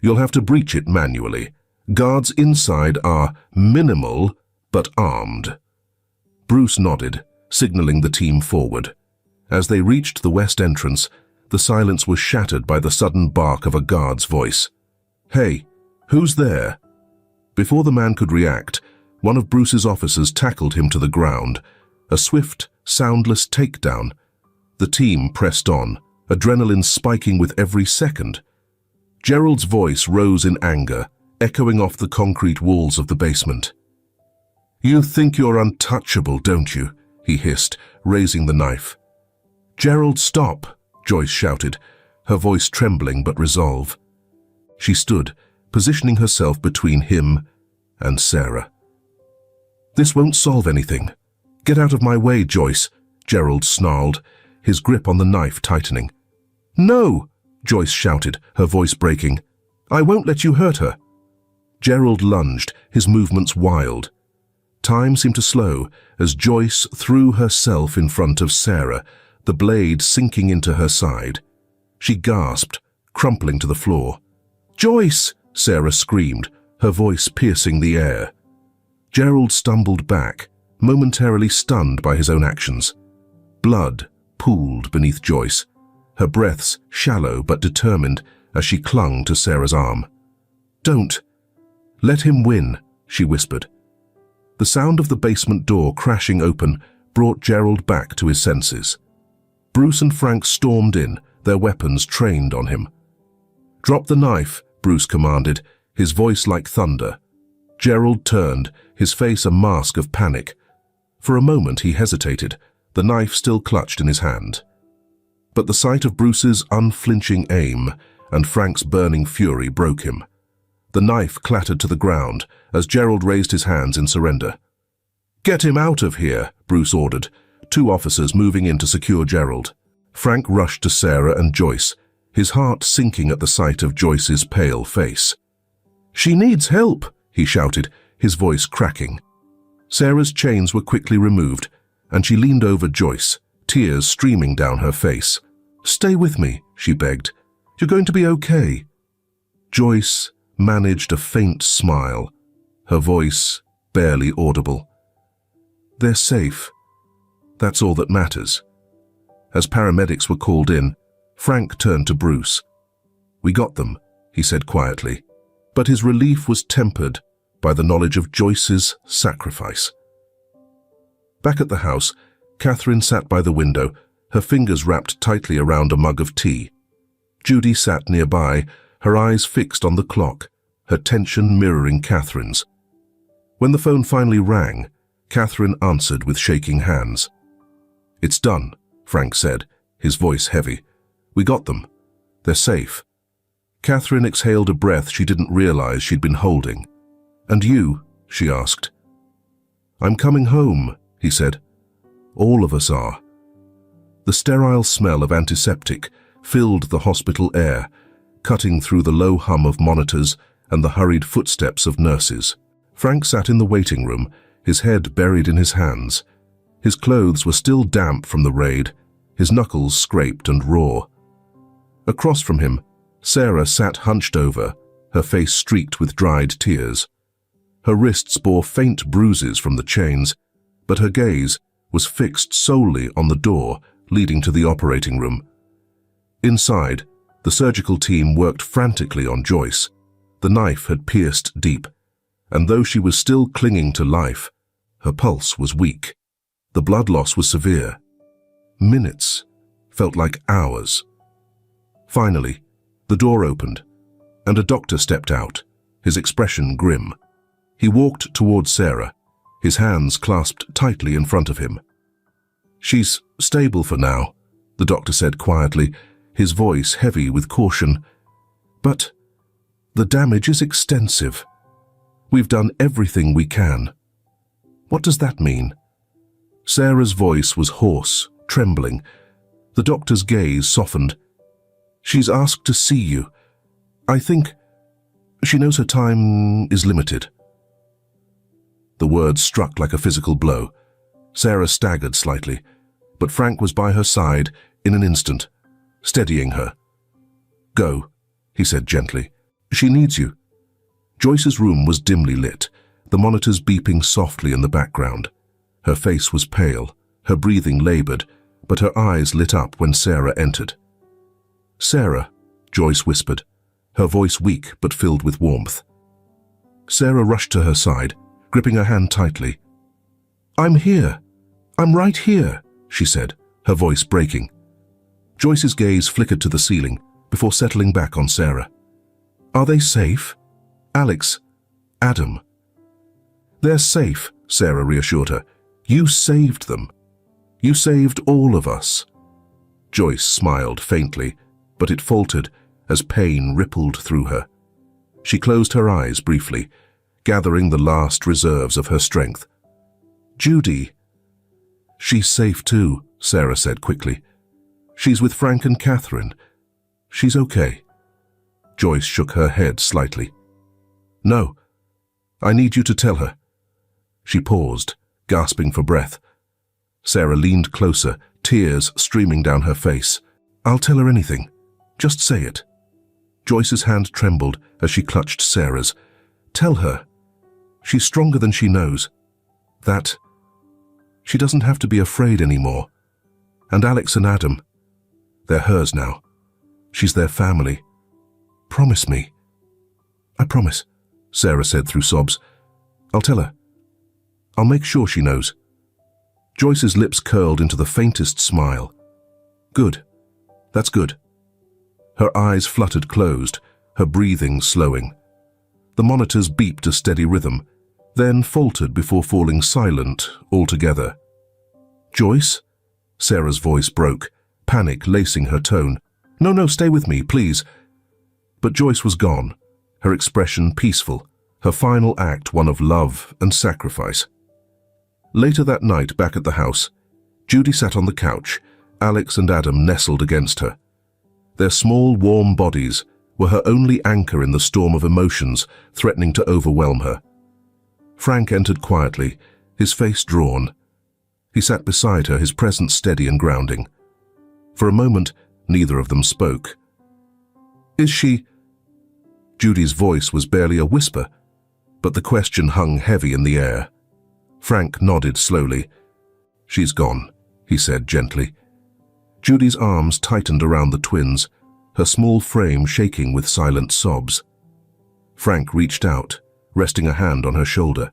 "You'll have to breach it manually. Guards inside are minimal, but armed." Bruce nodded, signaling the team forward. As they reached the west entrance, the silence was shattered by the sudden bark of a guard's voice. "Hey, who's there?" Before the man could react, one of Bruce's officers tackled him to the ground, a swift, soundless takedown. The team pressed on, adrenaline spiking with every second. Gerald's voice rose in anger, echoing off the concrete walls of the basement. "You think you're untouchable, don't you?" he hissed, raising the knife. "Gerald, stop!" Joyce shouted, her voice trembling but resolve. She stood, positioning herself between him and Sarah. "This won't solve anything. Get out of my way, Joyce," Gerald snarled, his grip on the knife tightening. "No!" Joyce shouted, her voice breaking. "I won't let you hurt her." Gerald lunged, his movements wild. Time seemed to slow as Joyce threw herself in front of Sarah, the blade sinking into her side. She gasped, crumpling to the floor. "Joyce!" Sarah screamed, her voice piercing the air. Gerald stumbled back, momentarily stunned by his own actions. Blood pooled beneath Joyce, her breaths shallow but determined as she clung to Sarah's arm. "Don't. Let him win," she whispered. The sound of the basement door crashing open brought Gerald back to his senses. Bruce and Frank stormed in, their weapons trained on him. "Drop the knife," Bruce commanded, his voice like thunder. Gerald turned, his face a mask of panic. For a moment he hesitated, the knife still clutched in his hand. But the sight of Bruce's unflinching aim and Frank's burning fury broke him. The knife clattered to the ground as Gerald raised his hands in surrender. "Get him out of here," Bruce ordered, two officers moving in to secure Gerald. Frank rushed to Sarah and Joyce, his heart sinking at the sight of Joyce's pale face. "She needs help," he shouted, his voice cracking. Sarah's chains were quickly removed, and she leaned over Joyce, tears streaming down her face. "Stay with me," she begged. "You're going to be okay." Joyce managed a faint smile, her voice barely audible. "They're safe. That's all that matters." As paramedics were called in, Frank turned to Bruce. "We got them," he said quietly, but his relief was tempered by the knowledge of Joyce's sacrifice. Back at the house, Catherine sat by the window, her fingers wrapped tightly around a mug of tea. Judy sat nearby, her eyes fixed on the clock, her tension mirroring Catherine's. When the phone finally rang, Catherine answered with shaking hands. "It's done," Frank said, his voice heavy. "We got them. They're safe." Catherine exhaled a breath she didn't realize she'd been holding. "And you?" she asked. "I'm coming home," he said. "All of us are." The sterile smell of antiseptic filled the hospital air, cutting through the low hum of monitors and the hurried footsteps of nurses. Frank sat in the waiting room, his head buried in his hands. His clothes were still damp from the raid, his knuckles scraped and raw. Across from him, Sarah sat hunched over, her face streaked with dried tears. Her wrists bore faint bruises from the chains, but her gaze was fixed solely on the door leading to the operating room. Inside, the surgical team worked frantically on Joyce. The knife had pierced deep, and though she was still clinging to life, her pulse was weak. The blood loss was severe. Minutes felt like hours. Finally, the door opened, and a doctor stepped out, his expression grim. He walked towards Sarah, his hands clasped tightly in front of him. "She's stable for now," the doctor said quietly, his voice heavy with caution. "But the damage is extensive. We've done everything we can." "What does that mean?" Sarah's voice was hoarse, trembling. The doctor's gaze softened. "She's asked to see you. I think she knows her time is limited." The words struck like a physical blow. Sarah staggered slightly, but Frank was by her side in an instant, steadying her. "Go," he said gently. "She needs you." Joyce's room was dimly lit, the monitors beeping softly in the background. Her face was pale, her breathing labored, but her eyes lit up when Sarah entered. "Sarah," Joyce whispered, her voice weak but filled with warmth. Sarah rushed to her side, gripping her hand tightly. "I'm here. I'm right here," she said, her voice breaking. Joyce's gaze flickered to the ceiling before settling back on Sarah. "Are they safe? Alex, Adam?" "They're safe," Sarah reassured her. "You saved them. You saved all of us." Joyce smiled faintly, but it faltered as pain rippled through her. She closed her eyes briefly, gathering the last reserves of her strength. "Judy." "She's safe too," Sarah said quickly. "She's with Frank and Catherine. She's okay." Joyce shook her head slightly. "No, I need you to tell her." She paused, gasping for breath. Sarah leaned closer, tears streaming down her face. "I'll tell her anything. Just say it." Joyce's hand trembled as she clutched Sarah's. "Tell her. She's stronger than she knows. That she doesn't have to be afraid anymore. And Alex and Adam, they're hers now. She's their family. Promise me." "I promise," Sarah said through sobs. "I'll tell her. I'll make sure she knows." Joyce's lips curled into the faintest smile. "Good. That's good." Her eyes fluttered closed, her breathing slowing. The monitors beeped a steady rhythm, then faltered before falling silent altogether. "Joyce?" Sarah's voice broke, panic lacing her tone. No, stay with me, please." But Joyce was gone, her expression peaceful, her final act one of love and sacrifice. Later that night, back at the house, Judy sat on the couch, Alex and Adam nestled against her. Their small, warm bodies were her only anchor in the storm of emotions threatening to overwhelm her. Frank entered quietly, his face drawn. He sat beside her, his presence steady and grounding. For a moment, neither of them spoke. "Is she—" Judy's voice was barely a whisper, but the question hung heavy in the air. Frank nodded slowly. "She's gone," he said gently. Judy's arms tightened around the twins, her small frame shaking with silent sobs. Frank reached out, resting a hand on her shoulder.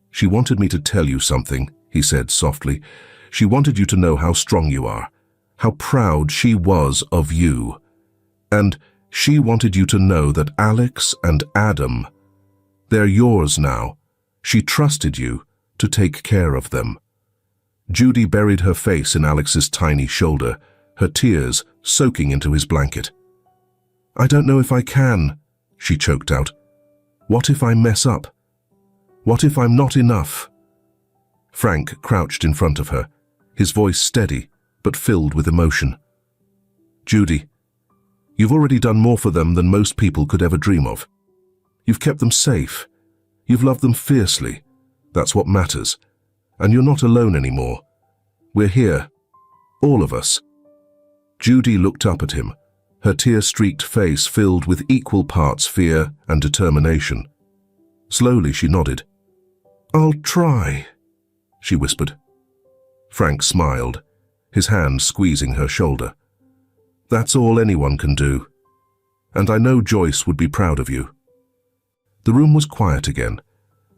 "She wanted me to tell you something," he said softly. "She wanted you to know how strong you are, how proud she was of you. And she wanted you to know that Alex and Adam, they're yours now. She trusted you to take care of them." Judy buried her face in Alex's tiny shoulder, her tears soaking into his blanket. "I don't know if I can," she choked out. "What if I mess up? What if I'm not enough?" Frank crouched in front of her, his voice steady but filled with emotion. "Judy, you've already done more for them than most people could ever dream of. You've kept them safe. You've loved them fiercely. That's what matters. And you're not alone anymore. We're here. All of us." Judy looked up at him, her tear-streaked face filled with equal parts fear and determination. Slowly she nodded. "I'll try," she whispered. Frank smiled, his hand squeezing her shoulder. "That's all anyone can do. And I know Joyce would be proud of you." The room was quiet again.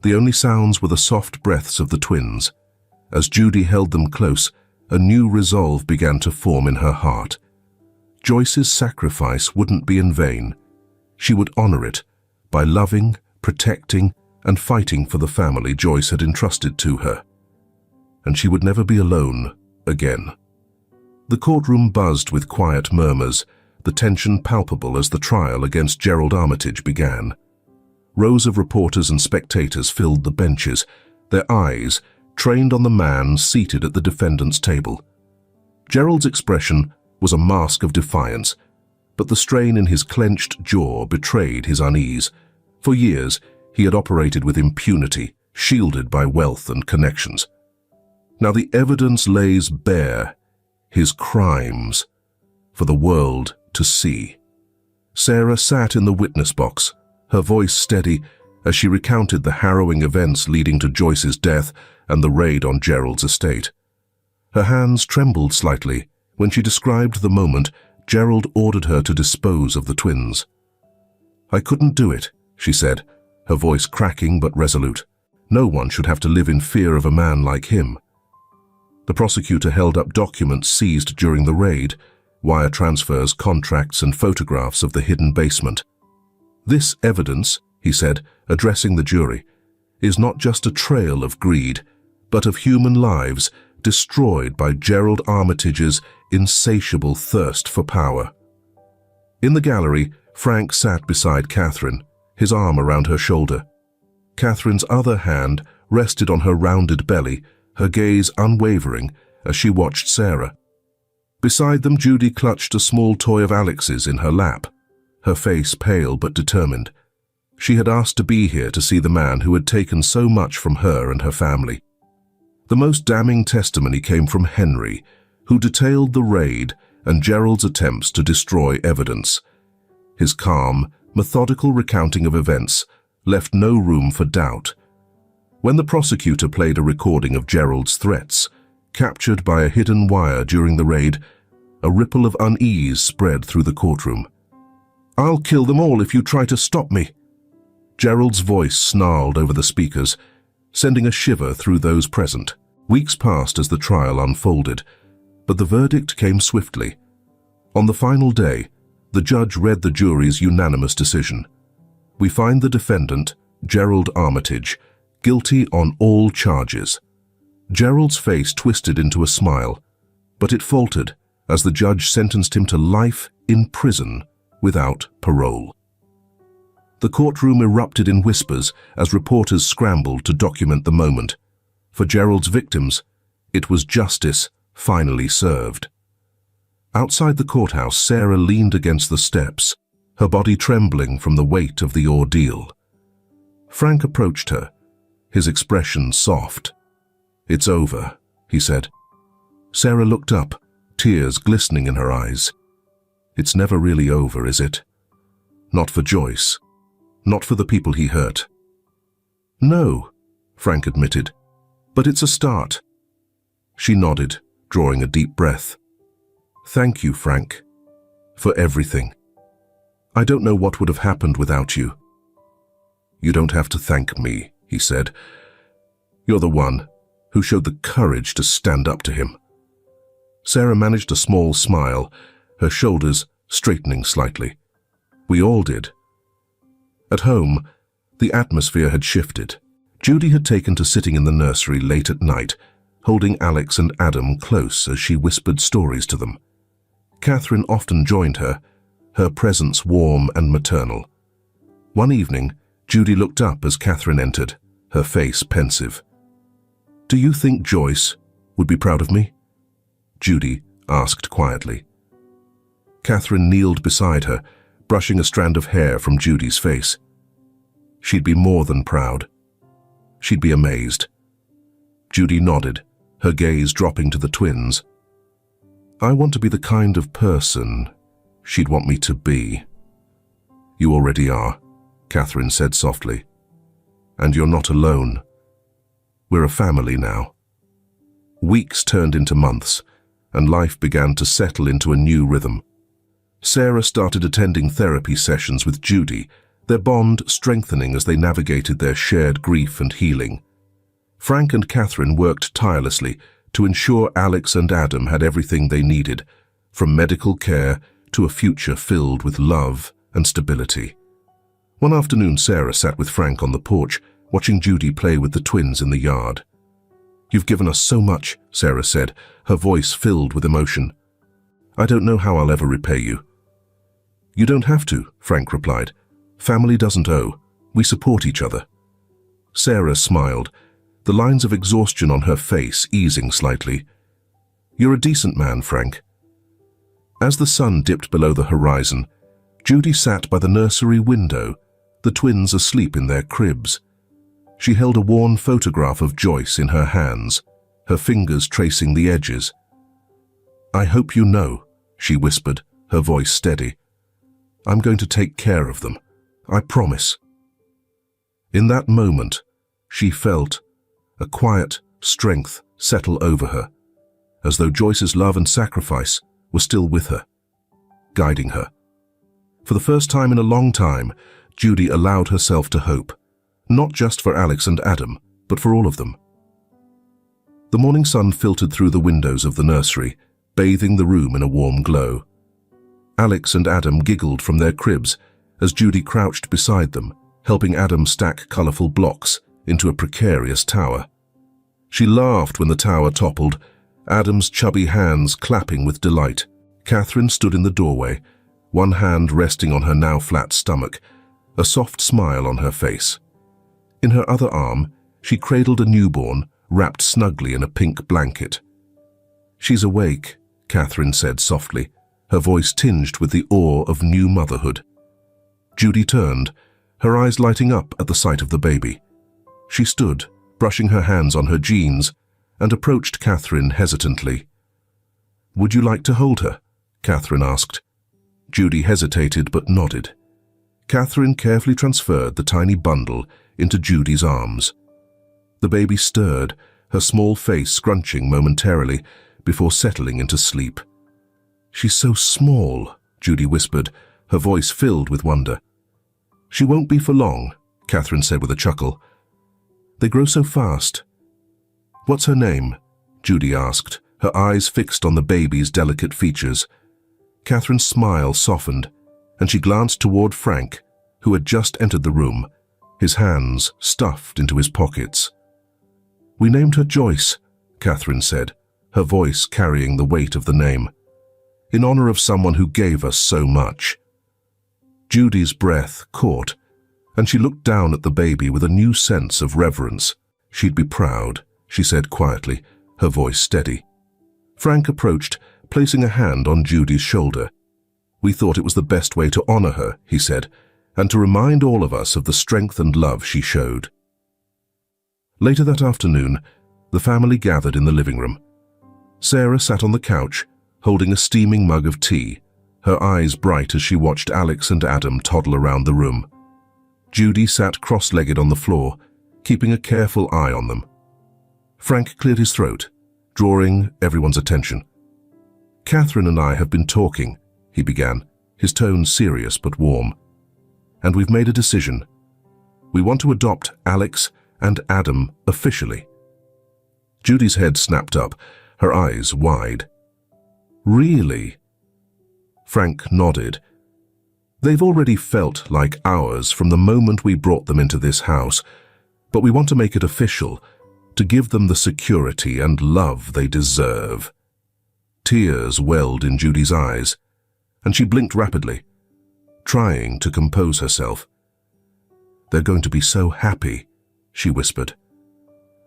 The only sounds were the soft breaths of the twins. As Judy held them close, a new resolve began to form in her heart. Joyce's sacrifice wouldn't be in vain. She would honor it by loving, protecting, and fighting for the family Joyce had entrusted to her. And she would never be alone again. The courtroom buzzed with quiet murmurs, the tension palpable as the trial against Gerald Armitage began. Rows of reporters and spectators filled the benches, their eyes trained on the man seated at the defendant's table. Gerald's expression was a mask of defiance, but the strain in his clenched jaw betrayed his unease. For years, he had operated with impunity, shielded by wealth and connections. Now the evidence lays bare, his crimes, for the world to see. Sarah sat in the witness box, her voice steady as she recounted the harrowing events leading to Joyce's death and the raid on Gerald's estate. Her hands trembled slightly when she described the moment Gerald ordered her to dispose of the twins. "I couldn't do it," she said, her voice cracking but resolute. "No one should have to live in fear of a man like him." The prosecutor held up documents seized during the raid, wire transfers, contracts, and photographs of the hidden basement. "This evidence," he said, addressing the jury, "is not just a trail of greed, but of human lives destroyed by Gerald Armitage's insatiable thirst for power." In the gallery, Frank sat beside Catherine, his arm around her shoulder. Catherine's other hand rested on her rounded belly, her gaze unwavering as she watched Sarah. Beside them, Judy clutched a small toy of Alex's in her lap, her face pale but determined. She had asked to be here to see the man who had taken so much from her and her family. The most damning testimony came from Henry, who detailed the raid and Gerald's attempts to destroy evidence. His calm, methodical recounting of events left no room for doubt. When the prosecutor played a recording of Gerald's threats, captured by a hidden wire during the raid, a ripple of unease spread through the courtroom. "I'll kill them all if you try to stop me." Gerald's voice snarled over the speakers, sending a shiver through those present. Weeks passed as the trial unfolded, but the verdict came swiftly. On the final day, the judge read the jury's unanimous decision. "We find the defendant, Gerald Armitage, guilty on all charges." Gerald's face twisted into a smile, but it faltered as the judge sentenced him to life in prison without parole. The courtroom erupted in whispers as reporters scrambled to document the moment. For Gerald's victims, it was justice finally served. Outside the courthouse, Sarah leaned against the steps, her body trembling from the weight of the ordeal. Frank approached her, his expression soft. "It's over," he said. Sarah looked up, tears glistening in her eyes. "It's never really over, is it? Not for Joyce. Not for the people he hurt." "No," Frank admitted, "but it's a start." She nodded, drawing a deep breath. "Thank you, Frank." For everything. I don't know what would have happened without you. You don't have to thank me, he said. You're the one who showed the courage to stand up to him. Sarah managed a small smile, her shoulders straightening slightly. We all did. At home, the atmosphere had shifted. Judy had taken to sitting in the nursery late at night, holding Alex and Adam close as she whispered stories to them. Catherine often joined her, her presence warm and maternal. One evening, Judy looked up as Catherine entered, her face pensive. Do you think Joyce would be proud of me? Judy asked quietly. Catherine kneeled beside her, brushing a strand of hair from Judy's face. She'd be more than proud. She'd be amazed. Judy nodded, her gaze dropping to the twins. I want to be the kind of person she'd want me to be. You already are, Catherine said softly. And you're not alone. We're a family now. Weeks turned into months, and life began to settle into a new rhythm. Sarah started attending therapy sessions with Judy, their bond strengthening as they navigated their shared grief and healing. Frank and Catherine worked tirelessly to ensure Alex and Adam had everything they needed, from medical care to a future filled with love and stability. One afternoon, Sarah sat with Frank on the porch, watching Judy play with the twins in the yard. You've given us so much, Sarah said, her voice filled with emotion. I don't know how I'll ever repay you. You don't have to, Frank replied. Family doesn't owe. We support each other. Sarah smiled, the lines of exhaustion on her face easing slightly. You're a decent man, Frank. As the sun dipped below the horizon, Judy sat by the nursery window, the twins asleep in their cribs. She held a worn photograph of Joyce in her hands, her fingers tracing the edges. I hope you know, she whispered, her voice steady. I'm going to take care of them. I promise. In that moment, she felt a quiet strength settle over her, as though Joyce's love and sacrifice were still with her, guiding her. For the first time in a long time, Judy allowed herself to hope, not just for Alex and Adam, but for all of them. The morning sun filtered through the windows of the nursery, bathing the room in a warm glow. Alex and Adam giggled from their cribs as Judy crouched beside them, helping Adam stack colorful blocks into a precarious tower. She laughed when the tower toppled, Adam's chubby hands clapping with delight. Catherine stood in the doorway, one hand resting on her now flat stomach, a soft smile on her face. In her other arm, she cradled a newborn, wrapped snugly in a pink blanket. She's awake, Catherine said softly, her voice tinged with the awe of new motherhood. Judy turned, her eyes lighting up at the sight of the baby. She stood, brushing her hands on her jeans, and approached Catherine hesitantly. Would you like to hold her? Catherine asked. Judy hesitated but nodded. Catherine carefully transferred the tiny bundle into Judy's arms. The baby stirred, her small face scrunching momentarily before settling into sleep. She's so small, Judy whispered, her voice filled with wonder. She won't be for long, Catherine said with a chuckle. They grow so fast. What's her name? Judy asked, her eyes fixed on the baby's delicate features. Catherine's smile softened, and she glanced toward Frank, who had just entered the room, his hands stuffed into his pockets. We named her Joyce, Catherine said, her voice carrying the weight of the name, in honor of someone who gave us so much. Judy's breath caught, and she looked down at the baby with a new sense of reverence. She'd be proud, she said quietly, her voice steady. Frank approached, placing a hand on Judy's shoulder. We thought it was the best way to honor her, he said, and to remind all of us of the strength and love she showed. Later that afternoon, the family gathered in the living room. Sarah sat on the couch, holding a steaming mug of tea, her eyes bright as she watched Alex and Adam toddle around the room. Judy sat cross-legged on the floor, keeping a careful eye on them. Frank cleared his throat, drawing everyone's attention. Catherine and I have been talking, he began, his tone serious but warm. "And we've made a decision. We want to adopt Alex and Adam officially." Judy's head snapped up, her eyes wide. "Really?" Frank nodded. "They've already felt like ours from the moment we brought them into this house, but we want to make it official, to give them the security and love they deserve." Tears welled in Judy's eyes, and she blinked rapidly, trying to compose herself. "They're going to be so happy," she whispered.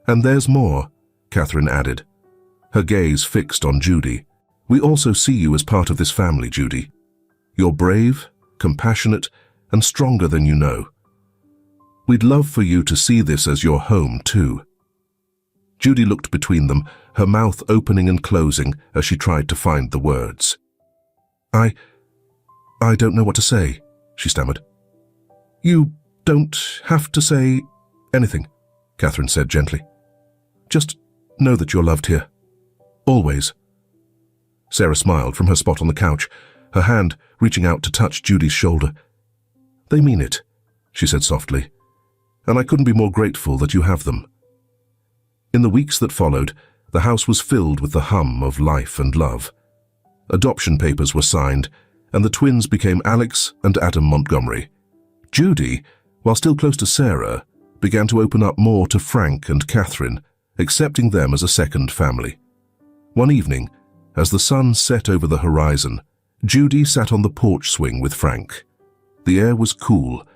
"And there's more," Catherine added, her gaze fixed on Judy. "We also see you as part of this family, Judy. You're brave, compassionate, and stronger than you know. We'd love for you to see this as your home, too." Judy looked between them, her mouth opening and closing as she tried to find the words. I don't know what to say," she stammered. "You don't have to say anything," Catherine said gently. "Just know that you're loved here. Always." Sarah smiled from her spot on the couch, her hand reaching out to touch Judy's shoulder. "They mean it," she said softly, "and I couldn't be more grateful that you have them." In the weeks that followed, the house was filled with the hum of life and love. Adoption papers were signed, and the twins became Alex and Adam Montgomery. Judy, while still close to Sarah, began to open up more to Frank and Catherine, accepting them as a second family. One evening, as the sun set over the horizon, Judy sat on the porch swing with Frank. The air was cool,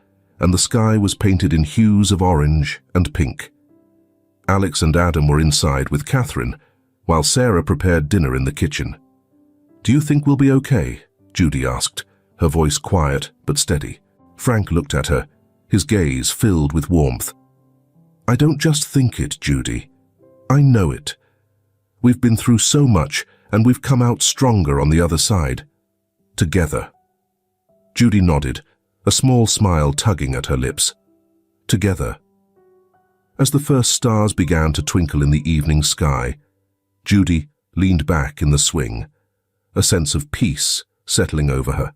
and the sky was painted in hues of orange and pink. Alex and Adam were inside with Catherine, while Sarah prepared dinner in the kitchen. "Do you think we'll be okay?" Judy asked, her voice quiet but steady. Frank looked at her, his gaze filled with warmth. "I don't just think it, Judy. I know it. We've been through so much, and we've come out stronger on the other side. Together." Judy nodded, a small smile tugging at her lips. Together. As the first stars began to twinkle in the evening sky, Judy leaned back in the swing, a sense of peace settling over her.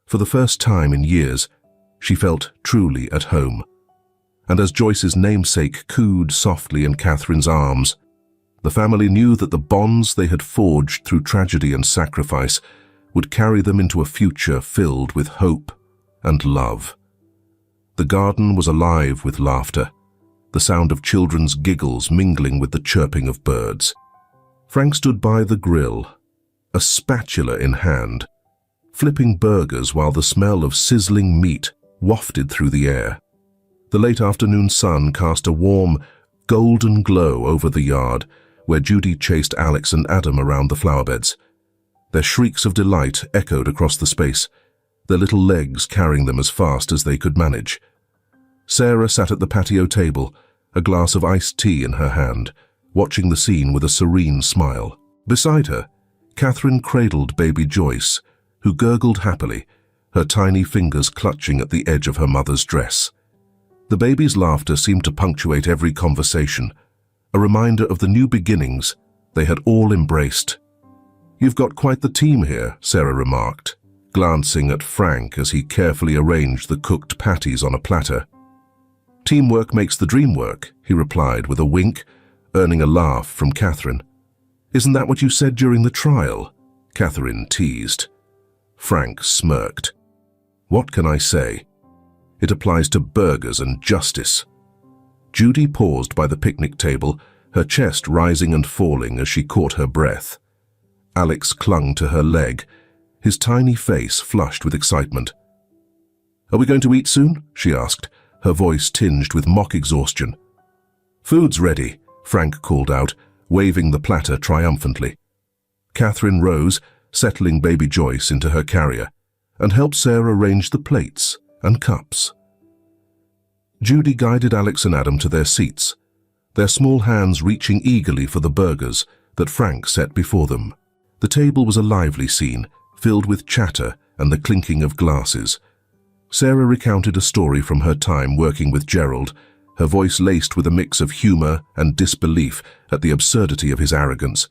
For the first time in years, she felt truly at home. And as Joyce's namesake cooed softly in Catherine's arms, the family knew that the bonds they had forged through tragedy and sacrifice would carry them into a future filled with hope and love. The garden was alive with laughter, the sound of children's giggles mingling with the chirping of birds. Frank stood by the grill, a spatula in hand, flipping burgers while the smell of sizzling meat wafted through the air. The late afternoon sun cast a warm, golden glow over the yard where Judy chased Alex and Adam around the flower beds. Their shrieks of delight echoed across the space, their little legs carrying them as fast as they could manage. Sarah sat at the patio table, a glass of iced tea in her hand, watching the scene with a serene smile. Beside her, Catherine cradled baby Joyce, who gurgled happily, her tiny fingers clutching at the edge of her mother's dress. The baby's laughter seemed to punctuate every conversation, a reminder of the new beginnings they had all embraced. "You've got quite the team here," Sarah remarked, glancing at Frank as he carefully arranged the cooked patties on a platter. "Teamwork makes the dream work," he replied with a wink, earning a laugh from Catherine. "Isn't that what you said during the trial?" Catherine teased. Frank smirked. "What can I say? It applies to burgers and justice." Judy paused by the picnic table, her chest rising and falling as she caught her breath. Alex clung to her leg, his tiny face flushed with excitement. "Are we going to eat soon?" she asked, her voice tinged with mock exhaustion. "Food's ready," Frank called out, waving the platter triumphantly. Catherine rose, settling baby Joyce into her carrier, and helped Sarah arrange the plates and cups. Judy guided Alex and Adam to their seats, their small hands reaching eagerly for the burgers that Frank set before them. The table was a lively scene, filled with chatter and the clinking of glasses. Sarah recounted a story from her time working with Gerald, her voice laced with a mix of humor and disbelief at the absurdity of his arrogance.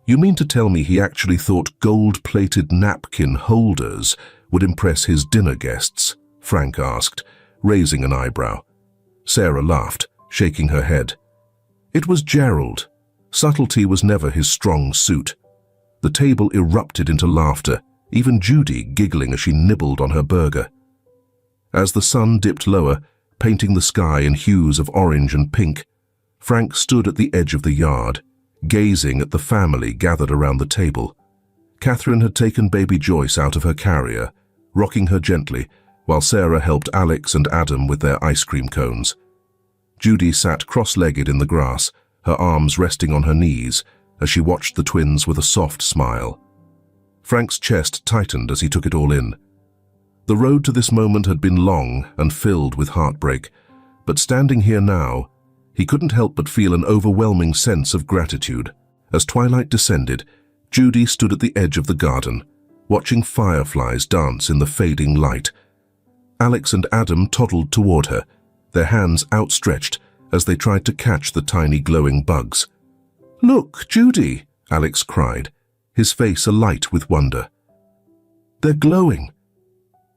You mean to tell me he actually thought gold-plated napkin holders would impress his dinner guests? Frank asked, raising an eyebrow. Sarah laughed, shaking her head. It was Gerald. Subtlety was never his strong suit. The table erupted into laughter, even Judy giggling as she nibbled on her burger. As the sun dipped lower, painting the sky in hues of orange and pink, Frank stood at the edge of the yard, gazing at the family gathered around the table. Catherine had taken baby Joyce out of her carrier, rocking her gently, while Sarah helped Alex and Adam with their ice cream cones. Judy sat cross-legged in the grass, her arms resting on her knees, as she watched the twins with a soft smile. Frank's chest tightened as he took it all in. The road to this moment had been long and filled with heartbreak, but standing here now, he couldn't help but feel an overwhelming sense of gratitude. As twilight descended, Judy stood at the edge of the garden, watching fireflies dance in the fading light. Alex and Adam toddled toward her, their hands outstretched as they tried to catch the tiny glowing bugs. "Look, Judy!" Alex cried, his face alight with wonder. "They're glowing!"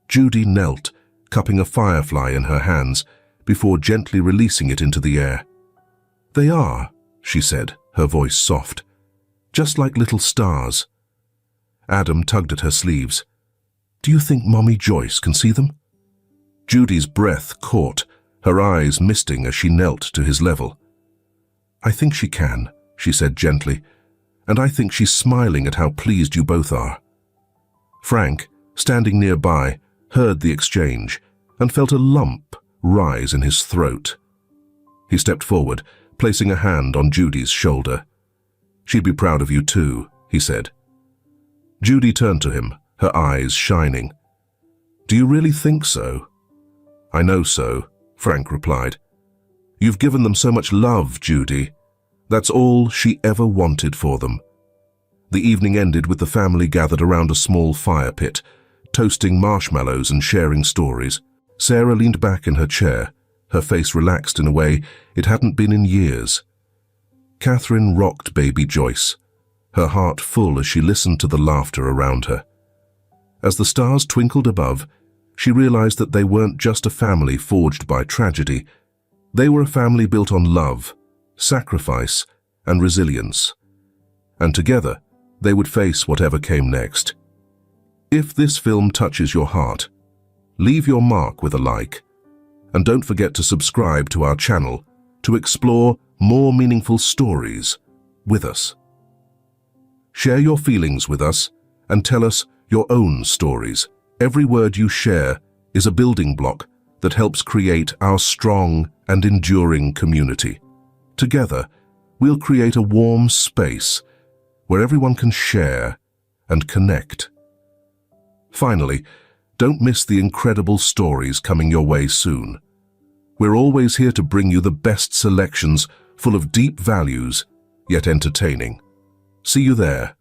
Judy knelt, cupping a firefly in her hands, before gently releasing it into the air. "They are," she said, her voice soft, "just like little stars." Adam tugged at her sleeves. "Do you think Mommy Joyce can see them?" Judy's breath caught, her eyes misting as she knelt to his level. "I think she can," she said gently, "and I think she's smiling at how pleased you both are." Frank, standing nearby, heard the exchange and felt a lump rise in his throat. He stepped forward, placing a hand on Judy's shoulder. "She'd be proud of you too," he said. Judy turned to him, her eyes shining. "Do you really think so?" "I know so," Frank replied. "You've given them so much love, Judy. That's all she ever wanted for them." The evening ended with the family gathered around a small fire pit, toasting marshmallows and sharing stories. Sarah leaned back in her chair, her face relaxed in a way it hadn't been in years. Catherine rocked baby Joyce, her heart full as she listened to the laughter around her. As the stars twinkled above, she realized that they weren't just a family forged by tragedy. They were a family built on love, sacrifice, and resilience. And together, they would face whatever came next. If this film touches your heart, leave your mark with a like. And don't forget to subscribe to our channel to explore more meaningful stories with us. Share your feelings with us and tell us your own stories. Every word you share is a building block that helps create our strong and enduring community. Together, we'll create a warm space where everyone can share and connect. Finally, don't miss the incredible stories coming your way soon. We're always here to bring you the best selections full of deep values, yet entertaining. See you there.